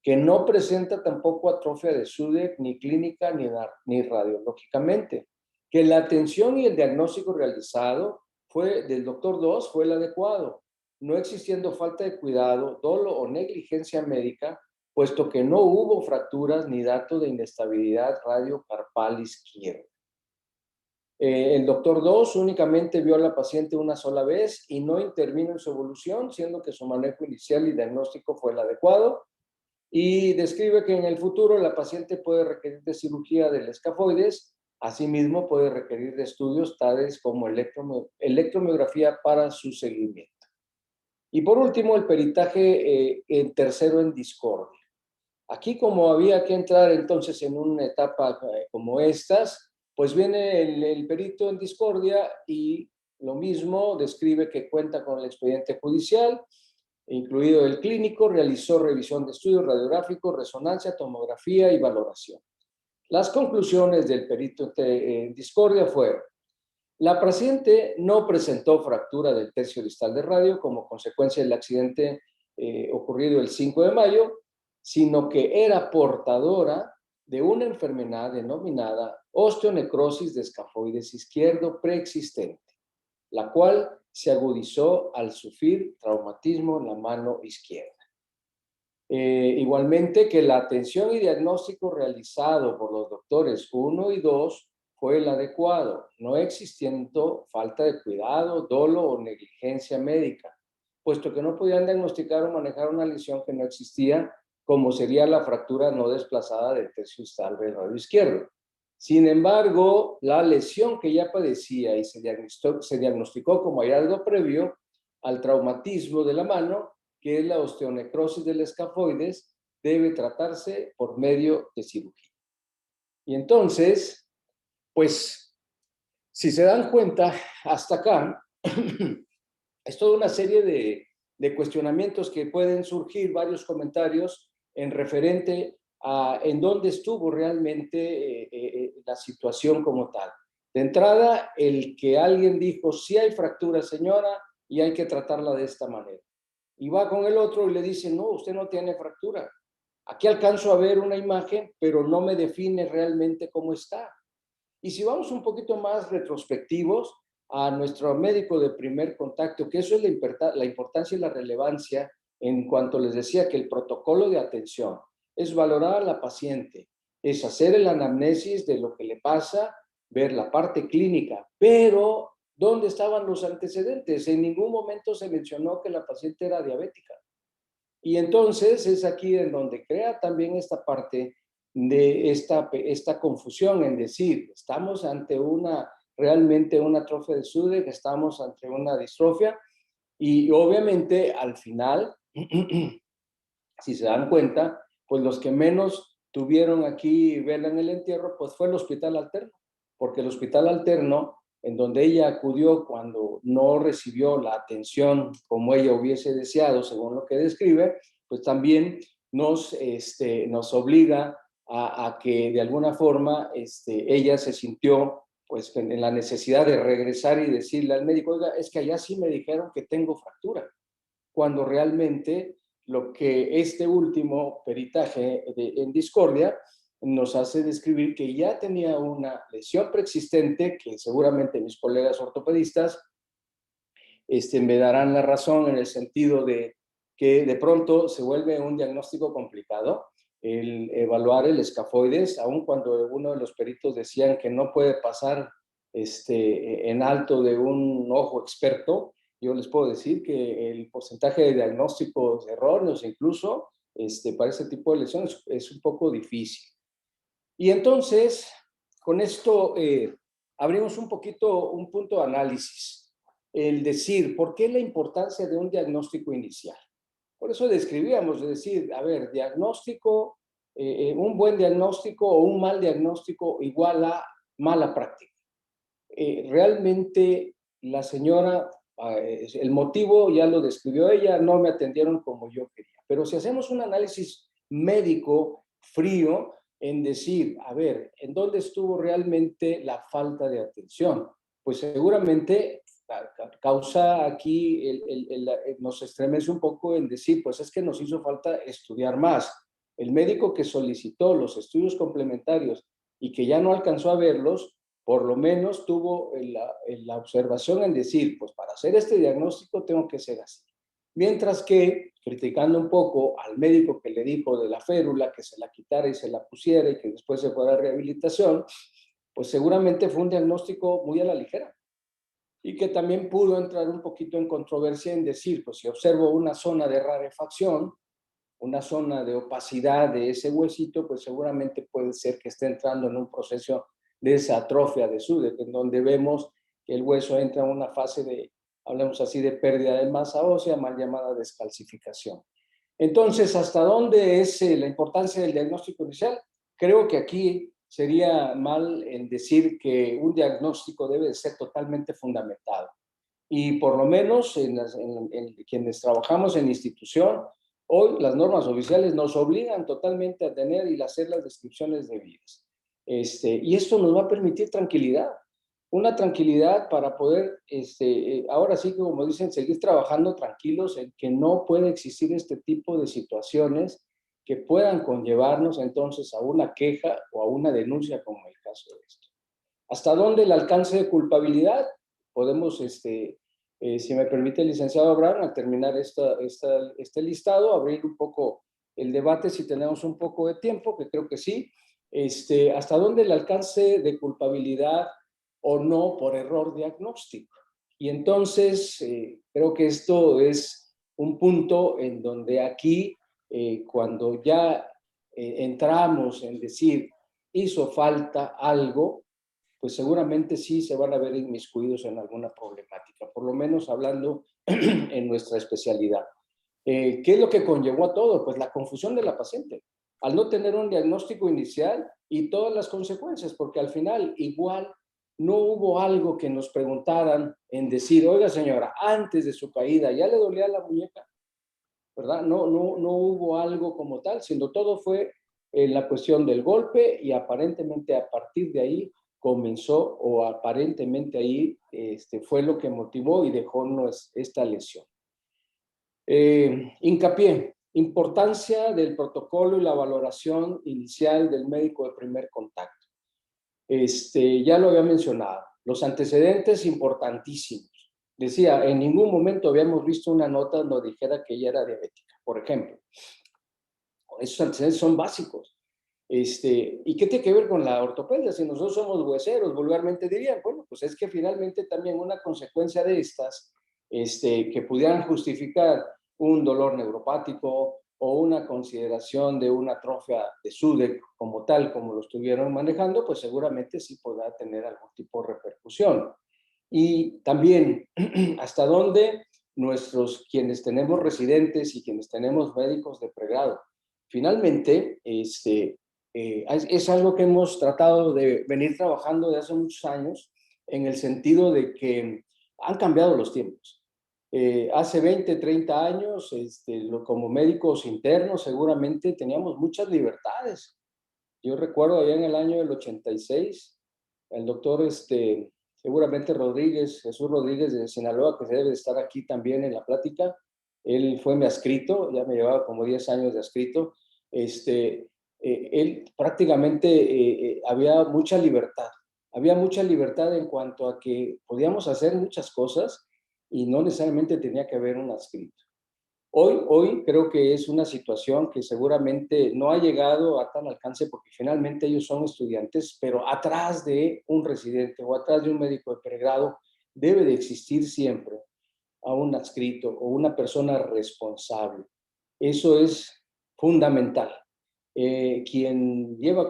que no presenta tampoco atrofia de Sudeck ni clínica ni radiológicamente, que la atención y el diagnóstico realizado del doctor 2 fue el adecuado, no existiendo falta de cuidado, dolo o negligencia médica, puesto que no hubo fracturas ni dato de inestabilidad radiocarpal izquierda. El doctor 2 únicamente vio a la paciente una sola vez y no intervino en su evolución, siendo que su manejo inicial y diagnóstico fue el adecuado. Y describe que en el futuro la paciente puede requerir de cirugía del escafoides, asimismo puede requerir de estudios tales como electromiografía para su seguimiento. Y por último, el peritaje tercero en discordia. Aquí, como había que entrar entonces en una etapa como estas, pues viene el perito en discordia y lo mismo describe que cuenta con el expediente judicial, incluido el clínico, realizó revisión de estudios radiográficos, resonancia, tomografía y valoración. Las conclusiones del perito en discordia fueron: la paciente no presentó fractura del tercio distal del radio como consecuencia del accidente ocurrido el 5 de mayo, sino que era portadora de una enfermedad denominada osteonecrosis de escafoides izquierdo preexistente, la cual se agudizó al sufrir traumatismo en la mano izquierda. Igualmente que la atención y diagnóstico realizado por los doctores 1 y 2 fue el adecuado, no existiendo falta de cuidado, dolo o negligencia médica, puesto que no podían diagnosticar o manejar una lesión que no existía, como sería la fractura no desplazada del tercio distal del radio izquierdo. Sin embargo, la lesión que ya padecía y se diagnosticó como hallazgo previo al traumatismo de la mano, que es la osteonecrosis del escafoides, debe tratarse por medio de cirugía. Y entonces, pues, si se dan cuenta, hasta acá, es toda una serie de cuestionamientos que pueden surgir, varios comentarios en referente a en dónde estuvo realmente la situación como tal. De entrada, el que alguien dijo, sí hay fractura, señora, y hay que tratarla de esta manera. Y va con el otro y le dice, no, usted no tiene fractura. Aquí alcanzo a ver una imagen, pero no me define realmente cómo está. Y si vamos un poquito más retrospectivos a nuestro médico de primer contacto, que eso es la importancia y la relevancia en cuanto les decía que el protocolo de atención es valorar a la paciente, es hacer el anamnesis de lo que le pasa, ver la parte clínica, pero ¿dónde estaban los antecedentes? En ningún momento se mencionó que la paciente era diabética. Y entonces es aquí en donde crea también esta parte de esta confusión en decir, estamos ante realmente una atrofia de Sudeck, estamos ante una distrofia, y obviamente al final, si se dan cuenta, pues los que menos tuvieron aquí vela en el entierro, pues fue el hospital alterno, porque el hospital alterno, en donde ella acudió cuando no recibió la atención como ella hubiese deseado, según lo que describe, pues también nos obliga a que de alguna forma ella se sintió pues en la necesidad de regresar y decirle al médico, oiga, es que allá sí me dijeron que tengo fractura, cuando realmente lo que este último peritaje en discordia nos hace describir que ya tenía una lesión preexistente, que seguramente mis colegas ortopedistas me darán la razón en el sentido de que de pronto se vuelve un diagnóstico complicado el evaluar el escafoides, aun cuando uno de los peritos decían que no puede pasar en alto de un ojo experto. Yo les puedo decir que el porcentaje de diagnósticos erróneos incluso para ese tipo de lesiones es un poco difícil. Y entonces, con esto abrimos un poquito un punto de análisis. El decir, ¿por qué la importancia de un diagnóstico inicial? Por eso describíamos, es decir, a ver, diagnóstico, un buen diagnóstico o un mal diagnóstico igual a mala práctica. Realmente la señora, el motivo ya lo describió ella, no me atendieron como yo quería. Pero si hacemos un análisis médico frío en decir, a ver, ¿en dónde estuvo realmente la falta de atención? Pues seguramente causa aquí, nos estremece un poco en decir, pues es que nos hizo falta estudiar más. El médico que solicitó los estudios complementarios y que ya no alcanzó a verlos, por lo menos tuvo la observación en decir, pues para hacer este diagnóstico tengo que ser así. Mientras que, criticando un poco al médico que le dijo de la férula, que se la quitara y se la pusiera y que después se fuera a rehabilitación, pues seguramente fue un diagnóstico muy a la ligera y que también pudo entrar un poquito en controversia en decir, pues si observo una zona de rarefacción, una zona de opacidad de ese huesito, pues seguramente puede ser que esté entrando en un proceso de esa atrofia de Sudeck, en donde vemos que el hueso entra en una fase de, hablemos así, de pérdida de masa ósea, mal llamada descalcificación. Entonces, ¿hasta dónde es la importancia del diagnóstico inicial? Creo que aquí sería mal en decir que un diagnóstico debe de ser totalmente fundamentado. Y por lo menos en quienes trabajamos en institución, hoy las normas oficiales nos obligan totalmente a tener y hacer las descripciones debidas. Y esto nos va a permitir tranquilidad, una tranquilidad para poder, ahora sí que como dicen, seguir trabajando tranquilos en que no puede existir este tipo de situaciones que puedan conllevarnos entonces a una queja o a una denuncia como el caso de esto. ¿Hasta dónde el alcance de culpabilidad? Podemos, si me permite el licenciado Abraham, al terminar este listado, abrir un poco el debate si tenemos un poco de tiempo, que creo que sí. ¿Hasta dónde el alcance de culpabilidad o no por error diagnóstico? Y entonces, creo que esto es un punto en donde aquí, cuando ya entramos en decir, hizo falta algo, pues seguramente sí se van a ver inmiscuidos en alguna problemática, por lo menos hablando en nuestra especialidad. ¿Qué es lo que conllevó a todo? Pues la confusión de la paciente, al no tener un diagnóstico inicial y todas las consecuencias, porque al final igual no hubo algo que nos preguntaran en decir, oiga señora, antes de su caída, ¿ya le dolía la muñeca? ¿Verdad? No hubo algo como tal, sino todo fue la cuestión del golpe y aparentemente a partir de ahí comenzó o aparentemente ahí fue lo que motivó y dejó esta lesión. Hincapié, importancia del protocolo y la valoración inicial del médico de primer contacto. Ya lo había mencionado, los antecedentes importantísimos. Decía, en ningún momento habíamos visto una nota donde dijera que ella era diabética, por ejemplo. Esos antecedentes son básicos. ¿Y qué tiene que ver con la ortopedia? Si nosotros somos hueseros, vulgarmente dirían, bueno, pues es que finalmente también una consecuencia de estas, que pudieran justificar un dolor neuropático o una consideración de una atrofia de Sudeck como tal, como lo estuvieron manejando, pues seguramente sí podrá tener algún tipo de repercusión. Y también, hasta dónde quienes tenemos residentes y quienes tenemos médicos de pregrado, finalmente, es algo que hemos tratado de venir trabajando desde hace muchos años, en el sentido de que han cambiado los tiempos. Hace 20, 30 años, como médicos internos, seguramente teníamos muchas libertades. Yo recuerdo allá en el año del 86, el doctor, seguramente Rodríguez, Jesús Rodríguez de Sinaloa, que debe estar aquí también en la plática, él fue mi adscrito, ya me llevaba como 10 años de adscrito. Él prácticamente había mucha libertad en cuanto a que podíamos hacer muchas cosas y no necesariamente tenía que haber un adscrito. Hoy creo que es una situación que seguramente no ha llegado a tal alcance porque finalmente ellos son estudiantes, pero atrás de un residente o atrás de un médico de pregrado debe de existir siempre a un adscrito o una persona responsable. Eso es fundamental.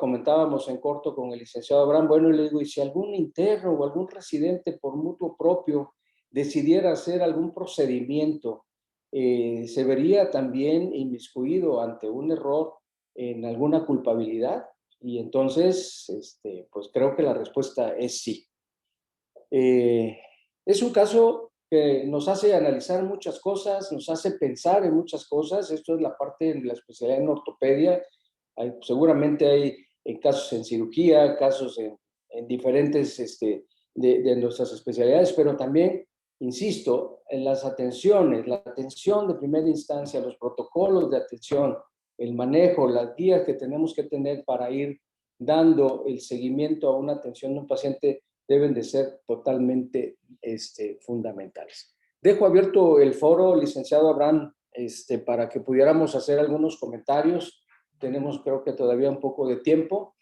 Comentábamos en corto con el licenciado Abraham, bueno, le digo, y si algún interno o algún residente por mutuo propio decidiera hacer algún procedimiento, ¿se vería también inmiscuido ante un error en alguna culpabilidad? Y entonces, pues creo que la respuesta es sí. Es un caso que nos hace analizar muchas cosas, nos hace pensar en muchas cosas. Esto es la parte de la especialidad en ortopedia. Seguramente hay casos en cirugía, casos en diferentes de nuestras especialidades, pero también insisto, en las atenciones, la atención de primera instancia, los protocolos de atención, el manejo, las guías que tenemos que tener para ir dando el seguimiento a una atención de un paciente deben de ser totalmente fundamentales. Dejo abierto el foro, licenciado Abraham, para que pudiéramos hacer algunos comentarios. Tenemos, creo que todavía un poco de tiempo.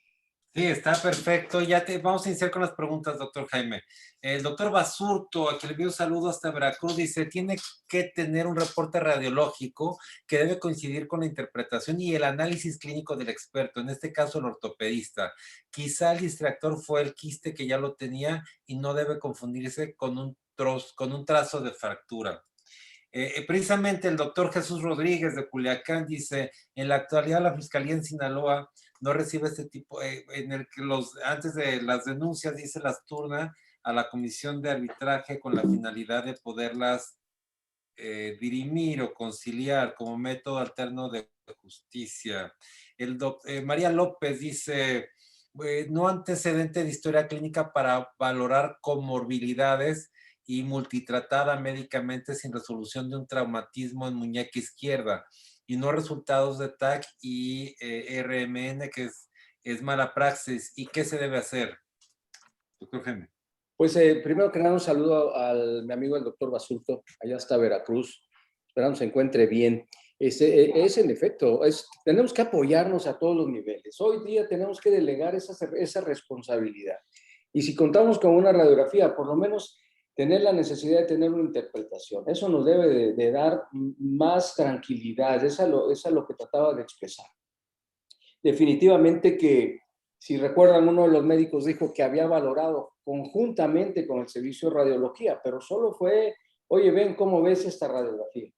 Sí, está perfecto. Vamos a iniciar con las preguntas, doctor Jaime. El doctor Basurto, a quien le envío un saludo hasta Veracruz, dice, tiene que tener un reporte radiológico que debe coincidir con la interpretación y el análisis clínico del experto, en este caso el ortopedista. Quizá el distractor fue el quiste que ya lo tenía y no debe confundirse con un trazo de fractura. Precisamente el doctor Jesús Rodríguez de Culiacán dice, en la actualidad la Fiscalía en Sinaloa no recibe este tipo, en el que antes de las denuncias, dice, las turna a la comisión de arbitraje con la finalidad de poderlas dirimir o conciliar como método alterno de justicia. María López dice, no antecedente de historia clínica para valorar comorbilidades y multitratada médicamente sin resolución de un traumatismo en muñeca izquierda y no resultados de TAC y RMN, que es mala praxis. ¿Y qué se debe hacer? Doctor Jaime. Pues primero que nada un saludo mi amigo el doctor Basurto, allá está Veracruz, esperamos se encuentre bien. Es en efecto, tenemos que apoyarnos a todos los niveles. Hoy día tenemos que delegar esa responsabilidad. Y si contamos con una radiografía, por lo menos tener la necesidad de tener una interpretación. Eso nos debe de dar más tranquilidad, es lo que trataba de expresar. Definitivamente que, si recuerdan, uno de los médicos dijo que había valorado conjuntamente con el servicio de radiología, pero solo fue, oye, ven cómo ves esta radiografía.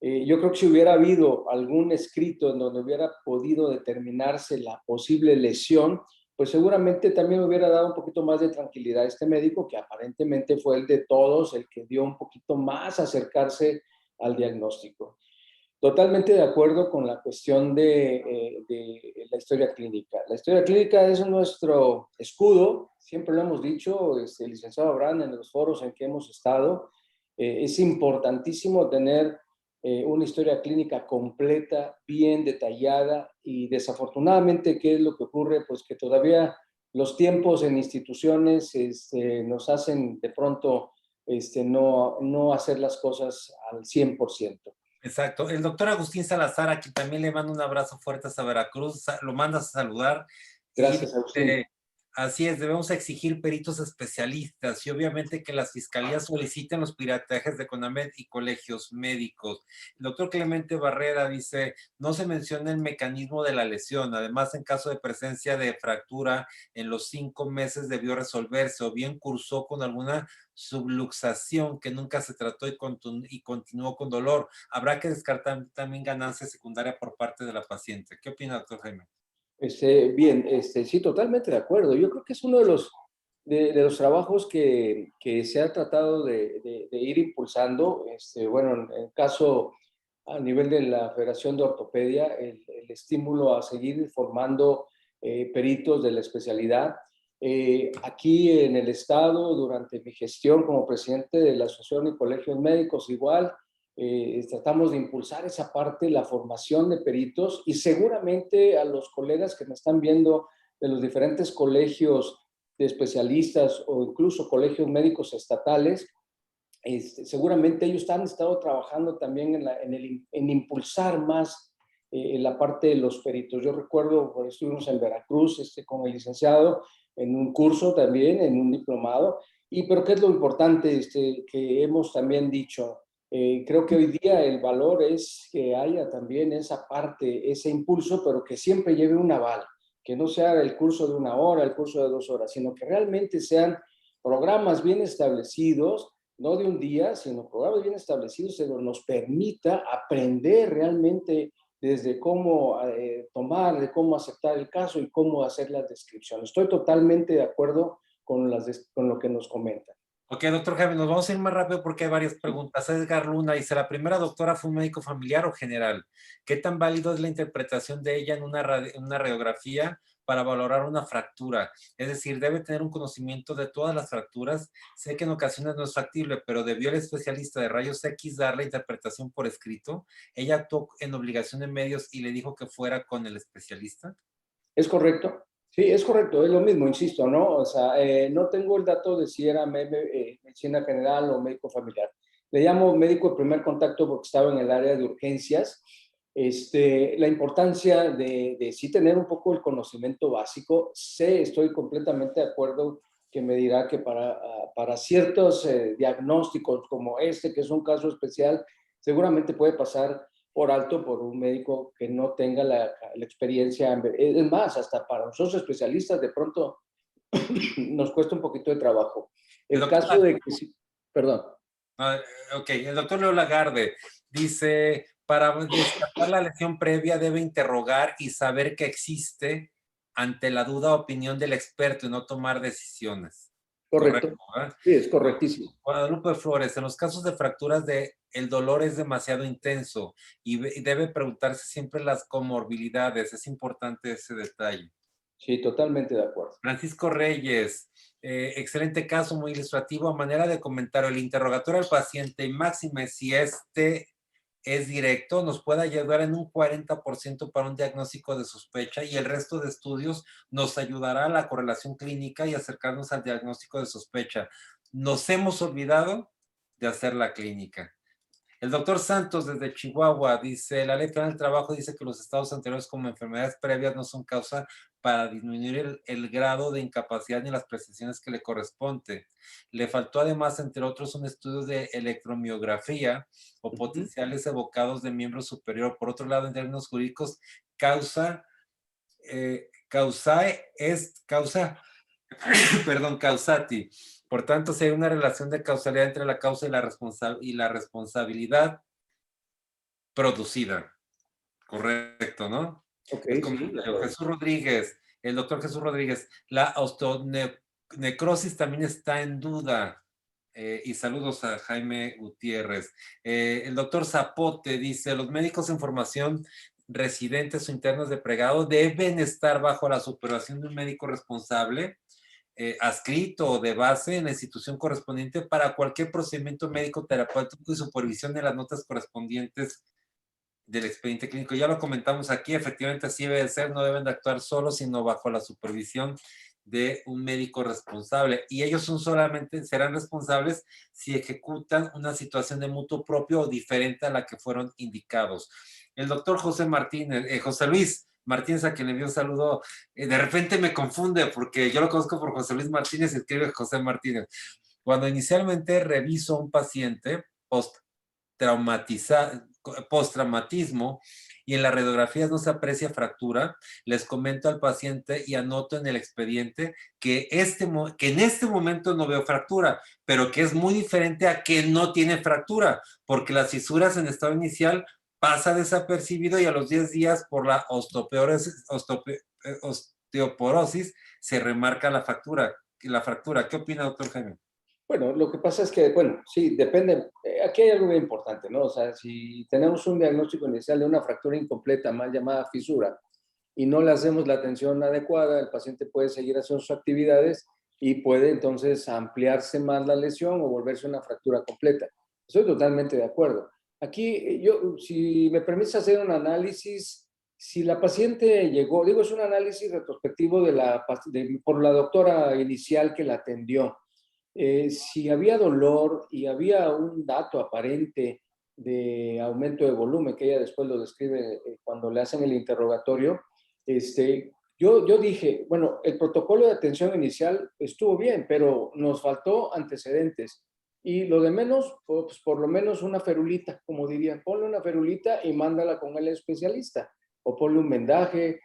Yo creo que si hubiera habido algún escrito en donde hubiera podido determinarse la posible lesión, pues seguramente también hubiera dado un poquito más de tranquilidad a este médico, que aparentemente fue el de todos, el que dio un poquito más acercarse al diagnóstico. Totalmente de acuerdo con la cuestión de la historia clínica. La historia clínica es nuestro escudo, siempre lo hemos dicho, el licenciado Abraham, en los foros en que hemos estado. Es importantísimo tener una historia clínica completa, bien detallada, y desafortunadamente, ¿qué es lo que ocurre? Pues que todavía los tiempos en instituciones nos hacen de pronto no hacer las cosas al 100%. Exacto. El doctor Agustín Salazar, aquí también le mando un abrazo fuerte a Veracruz, lo mandas a saludar. Gracias, Y Agustín. así es, debemos exigir peritos especialistas y obviamente que las fiscalías soliciten los piratajes de CONAMED y colegios médicos. El doctor Clemente Barrera dice, no se menciona el mecanismo de la lesión, además en caso de presencia de fractura en los 5 meses debió resolverse o bien cursó con alguna subluxación que nunca se trató y continuó con dolor. Habrá que descartar también ganancia secundaria por parte de la paciente. ¿Qué opina, doctor Jaime? Bien, sí, totalmente de acuerdo. Yo creo que es uno de los trabajos que se ha tratado de ir impulsando. Bueno, en caso a nivel de la Federación de Ortopedia, el estímulo a seguir formando peritos de la especialidad. Aquí en el estado, durante mi gestión como presidente de la Asociación de Colegios Médicos, igual, tratamos de impulsar esa parte, la formación de peritos, y seguramente a los colegas que me están viendo de los diferentes colegios de especialistas o incluso colegios médicos estatales, seguramente ellos han estado trabajando también en impulsar más la parte de los peritos. Yo recuerdo, por estuvimos en Veracruz con el licenciado en un curso también, en un diplomado, pero ¿qué es lo importante que hemos también dicho? Creo que hoy día el valor es que haya también esa parte, ese impulso, pero que siempre lleve un aval, que no sea el curso de 1 hora, el curso de 2 horas, sino que realmente sean programas bien establecidos, no de un día, sino programas bien establecidos que nos permita aprender realmente desde cómo tomar, de cómo aceptar el caso y cómo hacer las descripciones. Estoy totalmente de acuerdo con lo que nos comentan. Ok, doctor Jaime, nos vamos a ir más rápido porque hay varias preguntas. Edgar Luna dice, ¿la primera doctora fue un médico familiar o general? ¿Qué tan válido es la interpretación de ella en una radiografía para valorar una fractura? Es decir, debe tener un conocimiento de todas las fracturas. Sé que en ocasiones no es factible, pero ¿debió el especialista de rayos X dar la interpretación por escrito? ¿Ella actuó en obligación de medios y le dijo que fuera con el especialista? ¿Es correcto? Sí, es correcto, es lo mismo, insisto, ¿no? O sea, no tengo el dato de si era medicina general o médico familiar. Le llamo médico de primer contacto porque estaba en el área de urgencias. La importancia de sí tener un poco el conocimiento básico, estoy completamente de acuerdo que me dirá que para ciertos diagnósticos como este, que es un caso especial, seguramente puede pasar por alto por un médico que no tenga la experiencia. Es más, hasta para nosotros especialistas de pronto nos cuesta un poquito de trabajo. El El doctor, caso de que sí, perdón. ah, ok, el doctor Leo Lagarde dice, para descartar la lesión previa debe interrogar y saber que existe ante la duda o opinión del experto y no tomar decisiones. Correcto, Correcto. ¿verdad? Sí, es correctísimo. Guadalupe Flores, en los casos de fracturas el dolor es demasiado intenso y debe preguntarse siempre las comorbilidades. Es importante ese detalle. Sí, totalmente de acuerdo. Francisco Reyes, excelente caso, muy ilustrativo. A manera de comentario, el interrogatorio al paciente y máxime si este es directo, nos puede ayudar en un 40% para un diagnóstico de sospecha y el resto de estudios nos ayudará a la correlación clínica y acercarnos al diagnóstico de sospecha. Nos hemos olvidado de hacer la clínica. El doctor Santos desde Chihuahua dice, la ley federal del trabajo dice que los estados anteriores como enfermedades previas no son causa para disminuir el grado de incapacidad ni las prestaciones que le corresponde. Le faltó además, entre otros, un estudio de electromiografía o potenciales evocados de miembro superior. Por otro lado, en términos jurídicos, causa, perdón, causati. Por tanto, si hay una relación de causalidad entre la causa y la responsabilidad producida. Correcto, ¿no? Ok, Es sí, de acuerdo. Jesús Rodríguez, el doctor Jesús Rodríguez, la osteonecrosis también está en duda. Y saludos a Jaime Gutiérrez. El doctor Zapote dice, los médicos en formación residentes o internos de pregrado deben estar bajo la supervisión de un médico responsable adscrito o de base en la institución correspondiente para cualquier procedimiento médico terapéutico y supervisión de las notas correspondientes del expediente clínico. Ya lo comentamos aquí, efectivamente así debe ser, no deben de actuar solos, sino bajo la supervisión de un médico responsable. Y ellos serán responsables si ejecutan una situación de mutuo propio o diferente a la que fueron indicados. El doctor José Martínez, José Luis Martínez, a quien le envío un saludo, de repente me confunde porque yo lo conozco por José Luis Martínez y escribe José Martínez. Cuando inicialmente reviso a un paciente postraumatismo y en las radiografías no se aprecia fractura, les comento al paciente y anoto en el expediente que en este momento no veo fractura, pero que es muy diferente a que no tiene fractura, porque las fisuras en estado inicial pasa desapercibido y a los 10 días por la osteoporosis se remarca la fractura. ¿Qué opina, doctor Jaime? Bueno, lo que pasa es que, bueno, sí, depende. Aquí hay algo muy importante, ¿no? O sea, si tenemos un diagnóstico inicial de una fractura incompleta, mal llamada fisura, y no le hacemos la atención adecuada, el paciente puede seguir haciendo sus actividades y puede entonces ampliarse más la lesión o volverse una fractura completa. Estoy totalmente de acuerdo. Aquí, yo, si me permites hacer un análisis, si la paciente llegó, digo, es un análisis retrospectivo por la doctora inicial que la atendió. Si había dolor y había un dato aparente de aumento de volumen, que ella después lo describe cuando le hacen el interrogatorio, yo dije, bueno, el protocolo de atención inicial estuvo bien, pero nos faltó antecedentes. Y lo de menos, pues por lo menos una ferulita, como dirían, ponle una ferulita y mándala con el especialista, o ponle un vendaje,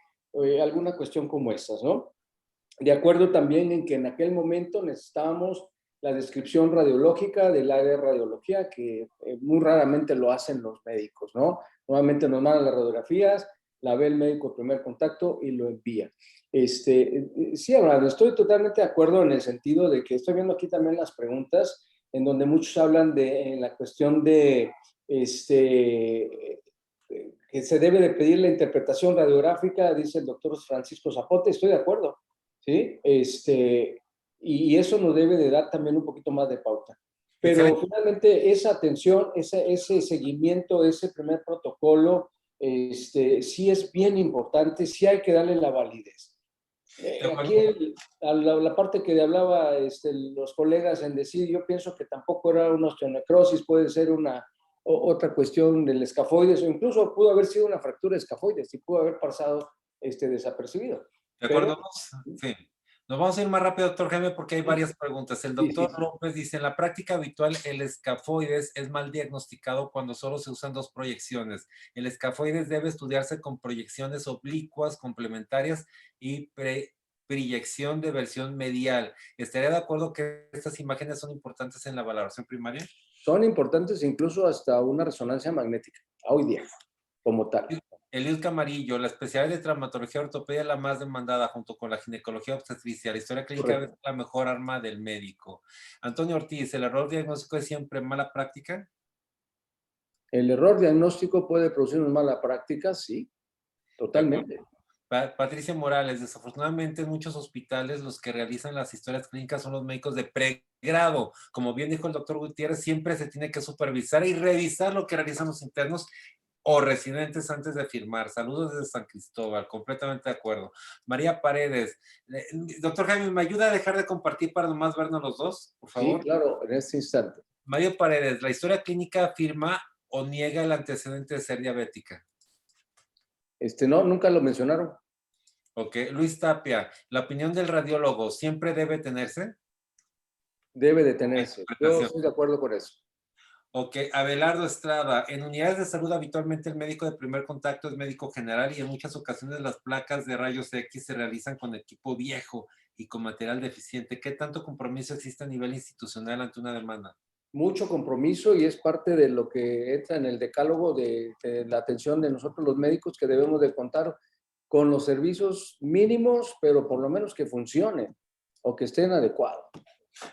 alguna cuestión como esas, ¿no? De acuerdo también en que en aquel momento necesitábamos la descripción radiológica del área de radiología, que muy raramente lo hacen los médicos, ¿no? Normalmente nos mandan las radiografías la ve el médico de primer contacto y lo envía. Sí, Abraham, estoy totalmente de acuerdo en el sentido de que estoy viendo aquí también las preguntas en donde muchos hablan de en la cuestión de que se debe de pedir la interpretación radiográfica, dice el doctor Francisco Zapote, estoy de acuerdo, ¿sí? Y eso nos debe de dar también un poquito más de pauta. Pero Excelente. finalmente esa atención, ese seguimiento, ese primer protocolo, sí es bien importante, sí hay que darle la validez. De acuerdo. Aquí la parte que hablaba los colegas en decir, yo pienso que tampoco era una osteonecrosis, puede ser otra cuestión del escafoides, o incluso pudo haber sido una fractura de escafoides y pudo haber pasado desapercibido. De Pero acuerdo, sí. Nos vamos a ir más rápido, doctor Jaime, porque hay sí, varias preguntas. El sí, doctor sí. López dice, en la práctica habitual, el escafoides es mal diagnosticado cuando solo se usan dos proyecciones. El escafoides debe estudiarse con proyecciones oblicuas complementarias y proyección de versión medial. ¿Estaría de acuerdo que estas imágenes son importantes en la valoración primaria? Son importantes incluso hasta una resonancia magnética, hoy día, como tal. Eliud Camarillo, la especialidad de traumatología ortopedia es la más demandada junto con la ginecología obstetricia. La historia clínica es Correcto. la mejor arma del médico. Antonio Ortiz, ¿el error diagnóstico es siempre mala práctica? El error diagnóstico puede producir una mala práctica, sí, De acuerdo. totalmente. Patricia Morales, desafortunadamente en muchos hospitales los que realizan las historias clínicas son los médicos de pregrado. Como bien dijo el doctor Gutiérrez, siempre se tiene que supervisar y revisar lo que realizan los internos o residentes antes de firmar. Saludos desde San Cristóbal, completamente de acuerdo. María Paredes, doctor Jaime, ¿me ayuda a dejar de compartir para nomás vernos los dos, por Sí, favor? claro, en este instante. María Paredes, ¿la historia clínica afirma o niega el antecedente de ser diabética? No, nunca lo mencionaron. Ok, Luis Tapia, ¿la opinión del radiólogo siempre debe tenerse? Debe detenerse. Yo Interpretación. estoy de acuerdo con eso. Ok, Abelardo Estrada, en unidades de salud habitualmente el médico de primer contacto es médico general y en muchas ocasiones las placas de rayos X se realizan con equipo viejo y con material deficiente. ¿Qué tanto compromiso existe a nivel institucional ante una demanda? Mucho compromiso y es parte de lo que entra en el decálogo de la atención de nosotros los médicos que debemos de contar con los servicios mínimos, pero por lo menos que funcionen o que estén adecuados.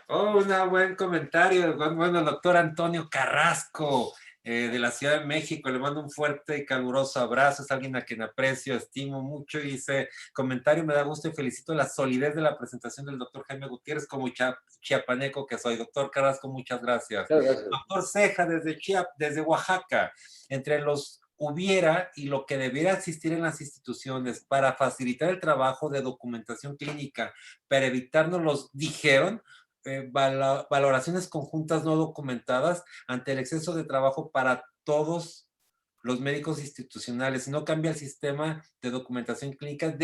Oh, un buen comentario. Bueno, el doctor Antonio Carrasco, de la Ciudad de México. Le mando un fuerte y caluroso abrazo. Es alguien a quien aprecio, estimo mucho. Y dice, comentario, me da gusto y felicito la solidez de la presentación del doctor Jaime Gutiérrez como chiapaneco que soy. Doctor Carrasco, muchas gracias. Muchas gracias. Doctor Ceja, desde Oaxaca. Entre los hubiera y lo que debiera existir en las instituciones para facilitar el trabajo de documentación clínica, para evitarnos los dijeron, valoraciones conjuntas no documentadas ante el exceso de trabajo para todos los médicos institucionales. Si no cambia el sistema de documentación clínica,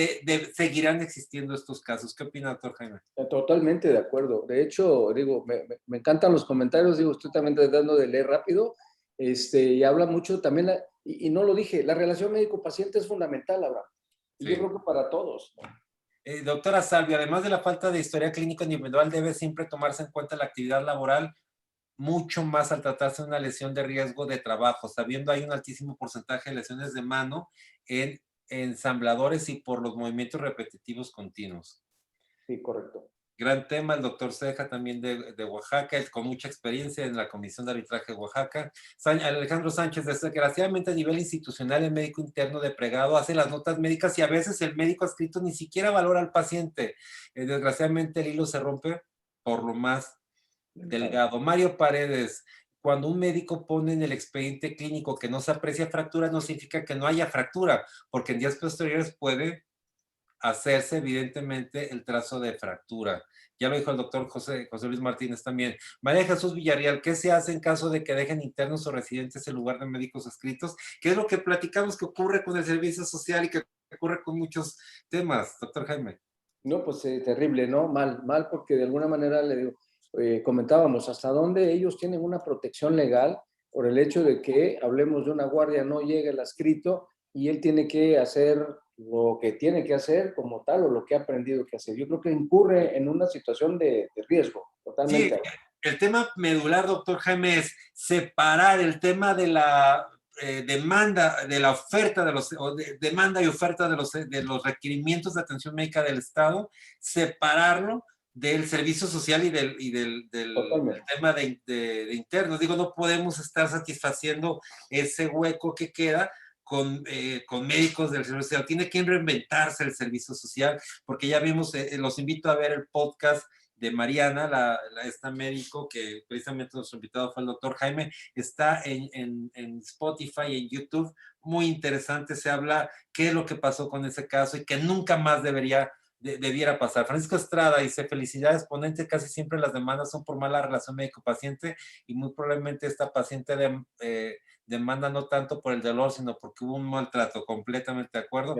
seguirán existiendo estos casos. ¿Qué opina, doctor Jaime? Totalmente de acuerdo. De hecho, digo, me encantan los comentarios, digo, estoy también tratando de leer rápido, y habla mucho también, y no lo dije, la relación médico-paciente es fundamental, Abraham. Y yo Sí. creo que para todos. Doctora Salvia, además de la falta de historia clínica individual, debe siempre tomarse en cuenta la actividad laboral mucho más al tratarse de una lesión de riesgo de trabajo, sabiendo hay un altísimo porcentaje de lesiones de mano en ensambladores y por los movimientos repetitivos continuos. Sí, correcto. Gran tema, el doctor Ceja también de Oaxaca, con mucha experiencia en la Comisión de Arbitraje de Oaxaca. Alejandro Sánchez, desgraciadamente a nivel institucional, el médico interno de pregado hace las notas médicas y a veces el médico adscrito ni siquiera valora al paciente. Desgraciadamente el hilo se rompe por lo más delgado. Mario Paredes, cuando un médico pone en el expediente clínico que no se aprecia fractura, no significa que no haya fractura, porque en días posteriores puede hacerse evidentemente el trazo de fractura. Ya lo dijo el doctor José Luis Martínez también. María Jesús Villarreal, ¿qué se hace en caso de que dejen internos o residentes en lugar de médicos adscritos? ¿Qué es lo que platicamos que ocurre con el servicio social y que ocurre con muchos temas, doctor Jaime? No, pues terrible, ¿no? Mal, porque de alguna manera le digo, comentábamos hasta dónde ellos tienen una protección legal por el hecho de que, hablemos de una guardia, no llega el adscrito y él tiene que hacer lo que tiene que hacer como tal o lo que ha aprendido que hacer. Yo creo que incurre en una situación de riesgo, Sí, totalmente. el tema medular, doctor Jaime, es separar el tema de la demanda de la oferta demanda y oferta de los requerimientos de atención médica del Estado, separarlo del servicio social y del tema de internos. Digo, no podemos estar satisfaciendo ese hueco que queda con médicos del servicio social. Tiene que reinventarse el servicio social, porque ya vimos, los invito a ver el podcast de Mariana, esta médico que precisamente nuestro invitado fue el doctor Jaime, está en Spotify y en YouTube, muy interesante, se habla qué es lo que pasó con ese caso y que nunca más debiera pasar. Francisco Estrada dice, felicidades, ponente, casi siempre las demandas son por mala relación médico-paciente y muy probablemente esta paciente demanda no tanto por el dolor, sino porque hubo un maltrato. Completamente de acuerdo.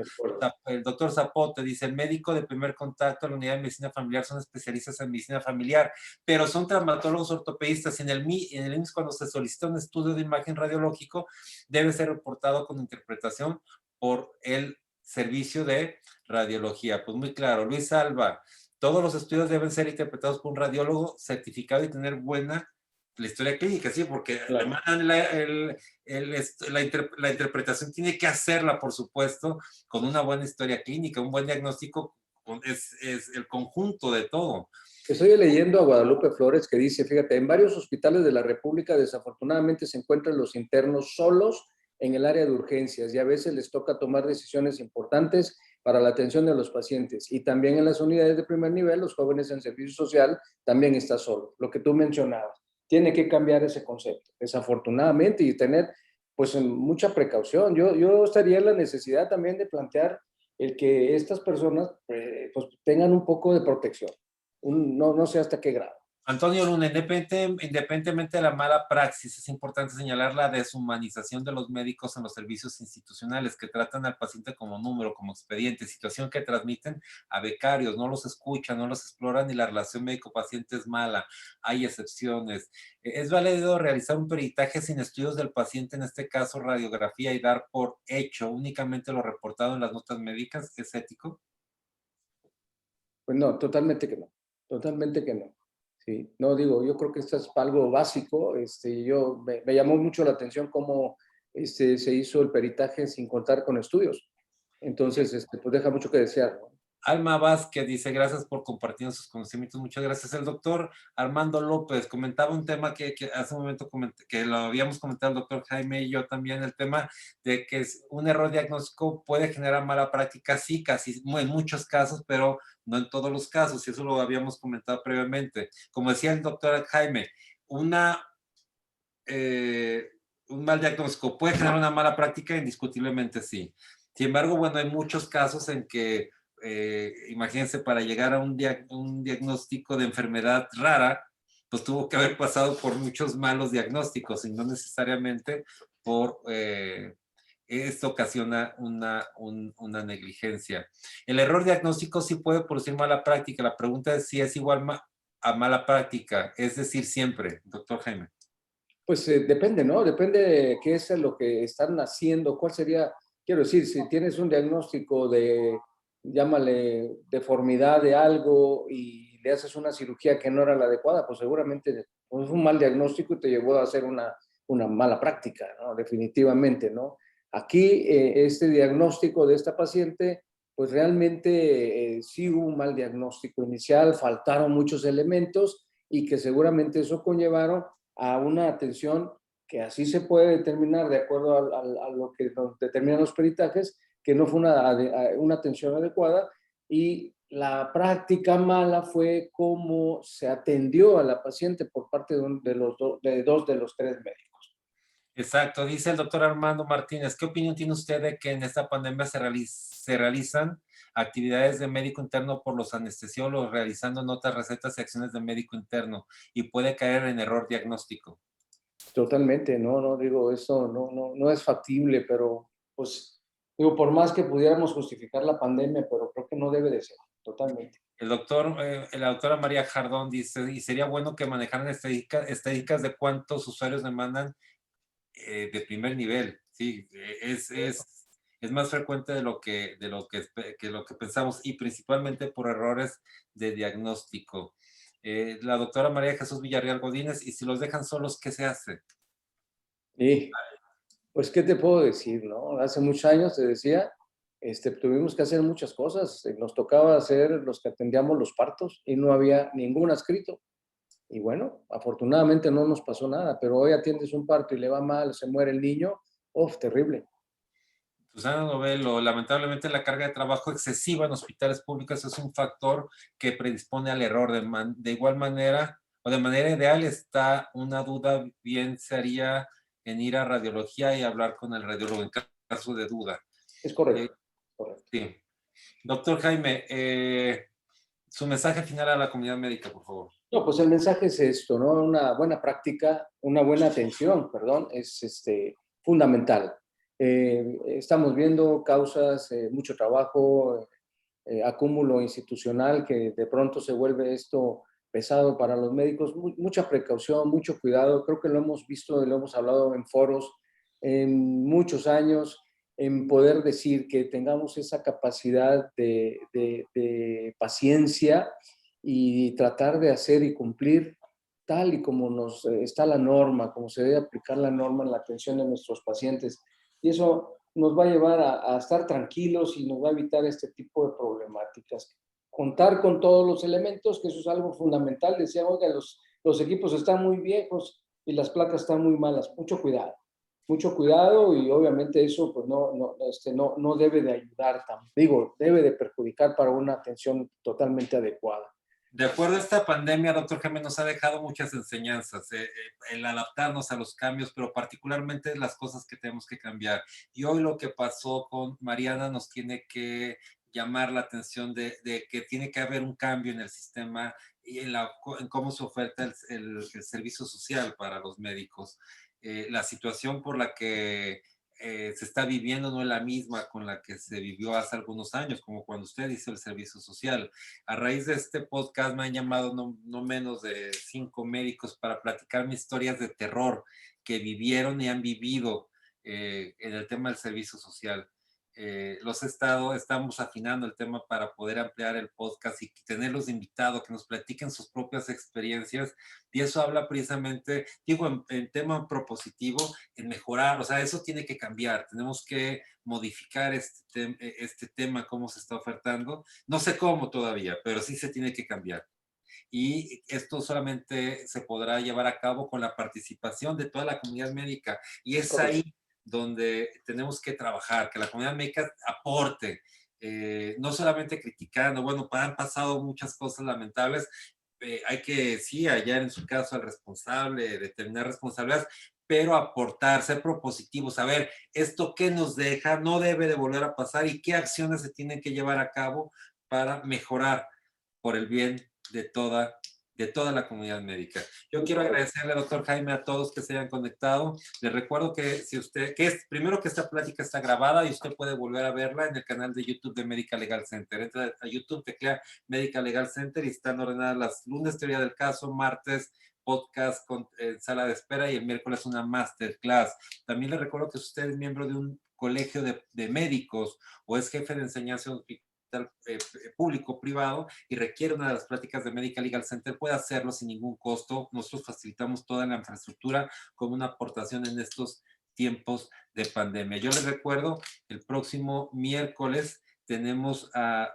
El doctor Zapote dice, el médico de primer contacto en la unidad de medicina familiar son especialistas en medicina familiar, pero son traumatólogos ortopedistas. En el IMSS, cuando se solicita un estudio de imagen radiológico, debe ser reportado con interpretación por el servicio de radiología. Pues muy claro. Luis Alba, todos los estudios deben ser interpretados por un radiólogo certificado y tener buena la historia clínica, sí, porque claro, la interpretación tiene que hacerla, por supuesto, con una buena historia clínica, un buen diagnóstico, es el conjunto de todo. Estoy leyendo a Guadalupe Flores que dice, fíjate, en varios hospitales de la República desafortunadamente se encuentran los internos solos en el área de urgencias y a veces les toca tomar decisiones importantes para la atención de los pacientes. Y también en las unidades de primer nivel, los jóvenes en servicio social también está solo, lo que tú mencionabas. Tiene que cambiar ese concepto, desafortunadamente, y tener pues mucha precaución. Yo estaría en la necesidad también de plantear el que estas personas pues tengan un poco de protección. No sé hasta qué grado. Antonio Luna, independientemente de la mala praxis, es importante señalar la deshumanización de los médicos en los servicios institucionales que tratan al paciente como número, como expediente, situación que transmiten a becarios, no los escuchan, no los exploran y la relación médico-paciente es mala. Hay excepciones. ¿Es válido realizar un peritaje sin estudios del paciente, en este caso radiografía, y dar por hecho únicamente lo reportado en las notas médicas? ¿Es ético? Pues no, totalmente que no. Totalmente que no. Sí, no digo, yo creo que esto es algo básico. Me llamó mucho la atención cómo se hizo el peritaje sin contar con estudios. Entonces, pues deja mucho que desear, ¿no? Alma Vázquez dice, gracias por compartir sus conocimientos, muchas gracias. El doctor Armando López comentaba un tema que hace un momento que lo habíamos comentado el doctor Jaime y yo también, el tema de que un error diagnóstico puede generar mala práctica, sí, casi en muchos casos, pero no en todos los casos, y eso lo habíamos comentado previamente. Como decía el doctor Jaime, un mal diagnóstico puede generar una mala práctica, indiscutiblemente sí. Sin embargo, bueno, hay muchos casos en que imagínense, para llegar a un diagnóstico de enfermedad rara, pues tuvo que haber pasado por muchos malos diagnósticos y no necesariamente por esto ocasiona una negligencia. El error diagnóstico sí puede producir mala práctica. La pregunta es si es igual a mala práctica, es decir, siempre, doctor Jaime. Pues depende, ¿no? Depende de qué es lo que están haciendo, cuál sería, quiero decir, si tienes un diagnóstico de, llámale, deformidad de algo y le haces una cirugía que no era la adecuada, pues seguramente pues, un mal diagnóstico y te llevó a hacer una mala práctica, ¿no? Definitivamente, ¿no? Aquí, este diagnóstico de esta paciente, pues realmente sí hubo un mal diagnóstico inicial, faltaron muchos elementos y que seguramente eso conllevaron a una atención que así se puede determinar de acuerdo a lo que nos determinan los peritajes, que no fue una atención adecuada, y la práctica mala fue cómo se atendió a la paciente por parte de dos de los tres médicos. Exacto, dice el doctor Armando Martínez, ¿qué opinión tiene usted de que en esta pandemia se realizan actividades de médico interno por los anestesiólogos realizando notas, recetas y acciones de médico interno y puede caer en error diagnóstico? Totalmente, no digo, eso no es factible, pero pues digo, por más que pudiéramos justificar la pandemia, pero creo que no debe de ser, totalmente. La doctora María Jardón dice, y sería bueno que manejaran estadísticas de cuántos usuarios demandan de primer nivel, sí, es más frecuente de lo que pensamos y principalmente por errores de diagnóstico. La doctora María Jesús Villarreal Godínez, y si los dejan solos, ¿qué se hace? Sí. Pues, ¿qué te puedo decir, no? Hace muchos años, te decía, tuvimos que hacer muchas cosas. Nos tocaba ser los que atendíamos los partos y no había ningún adscrito. Y bueno, afortunadamente no nos pasó nada, pero hoy atiendes un parto y le va mal, se muere el niño, ¡uf, terrible! Susana Novelo, lamentablemente la carga de trabajo excesiva en hospitales públicos es un factor que predispone al error. De igual manera, o de manera ideal, está una duda, bien sería en ir a radiología y hablar con el radiólogo en caso de duda. Es correcto, correcto. Sí. Doctor Jaime, su mensaje final a la comunidad médica, por favor. No, pues el mensaje es esto, ¿no? Una buena práctica, una buena atención, perdón, es fundamental. Estamos viendo causas, mucho trabajo, acúmulo institucional que de pronto se vuelve esto pesado para los médicos. Mucha precaución, mucho cuidado. Creo que lo hemos visto y lo hemos hablado en foros en muchos años, en poder decir que tengamos esa capacidad de paciencia y tratar de hacer y cumplir tal y como nos está la norma, como se debe aplicar la norma en la atención de nuestros pacientes. Y eso nos va a llevar a estar tranquilos y nos va a evitar este tipo de problemáticas. Contar con todos los elementos, que eso es algo fundamental. Decía, oiga, los equipos están muy viejos y las placas están muy malas. Mucho cuidado y obviamente eso pues no debe de ayudar, digo, debe de perjudicar para una atención totalmente adecuada. De acuerdo a esta pandemia, doctor Jaime, nos ha dejado muchas enseñanzas, el adaptarnos a los cambios, pero particularmente las cosas que tenemos que cambiar. Y hoy lo que pasó con Mariana nos tiene que llamar la atención de que tiene que haber un cambio en el sistema y en cómo se oferta el servicio social para los médicos. La situación por la que se está viviendo no es la misma con la que se vivió hace algunos años, como cuando usted hizo el servicio social. A raíz de este podcast me han llamado no menos de 5 médicos para platicarme historias de terror que vivieron y han vivido en el tema del servicio social. Estamos afinando el tema para poder ampliar el podcast y tenerlos invitados, que nos platiquen sus propias experiencias. Y eso habla precisamente, digo, en tema propositivo, en mejorar, o sea, eso tiene que cambiar. Tenemos que modificar este tema, cómo se está ofertando. No sé cómo todavía, pero sí se tiene que cambiar. Y esto solamente se podrá llevar a cabo con la participación de toda la comunidad médica. Y es ahí donde tenemos que trabajar, que la comunidad médica aporte, no solamente criticando, bueno, han pasado muchas cosas lamentables, hay que, sí, hallar en su caso al responsable, determinar responsabilidades, pero aportar, ser propositivos, saber esto qué nos deja, no debe de volver a pasar y qué acciones se tienen que llevar a cabo para mejorar por el bien de toda la comunidad médica. Yo quiero agradecerle, doctor Jaime, a todos que se hayan conectado. Les recuerdo que primero que esta plática está grabada y usted puede volver a verla en el canal de YouTube de Medical Legal Center. Entra a YouTube, teclea Medical Legal Center y están ordenadas las lunes teoría del caso, martes podcast con sala de espera y el miércoles una masterclass. También les recuerdo que si usted es miembro de un colegio de médicos o es jefe de enseñanza público privado y requiere una de las prácticas de Medical Legal Center, puede hacerlo sin ningún costo. Nosotros facilitamos toda la infraestructura como una aportación en estos tiempos de pandemia. Yo les recuerdo, el próximo miércoles tenemos a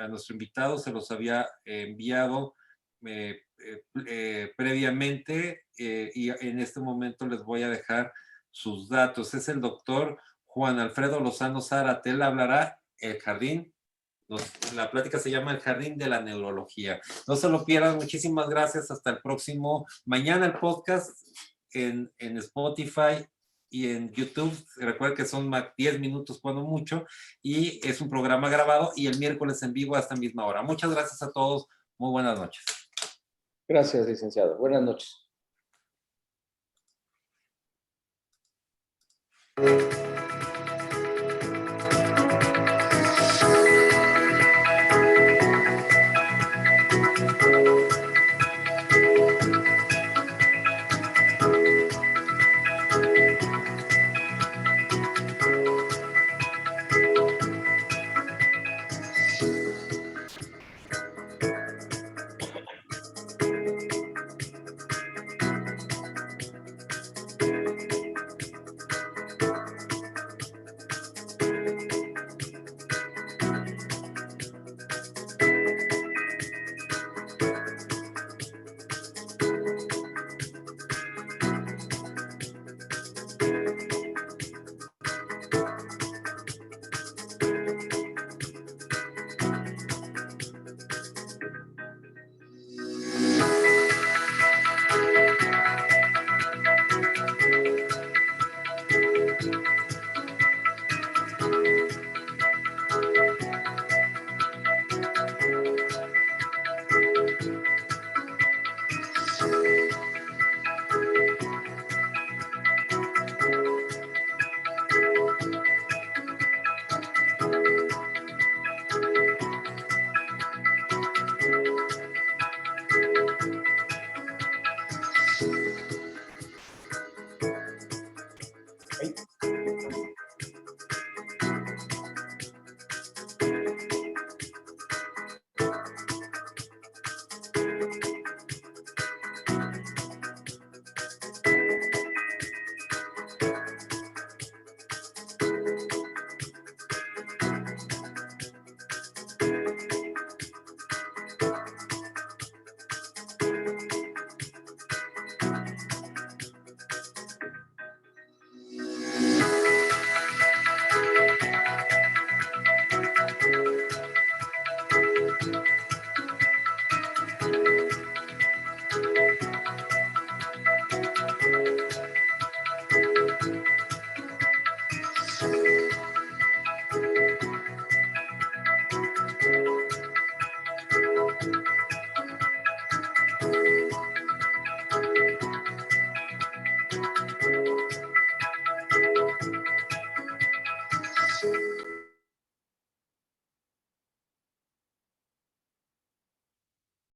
nuestro invitado, se los había enviado previamente y en este momento les voy a dejar sus datos. Es el doctor Juan Alfredo Lozano Zárate. Él hablará el jardín, la plática se llama El Jardín de la Neurología. No se lo pierdan, muchísimas gracias, hasta el próximo, mañana el podcast en Spotify y en YouTube, recuerden que son 10 minutos cuando mucho, y es un programa grabado y el miércoles en vivo a esta misma hora. Muchas gracias a todos, muy buenas noches. Gracias, licenciado. Buenas noches.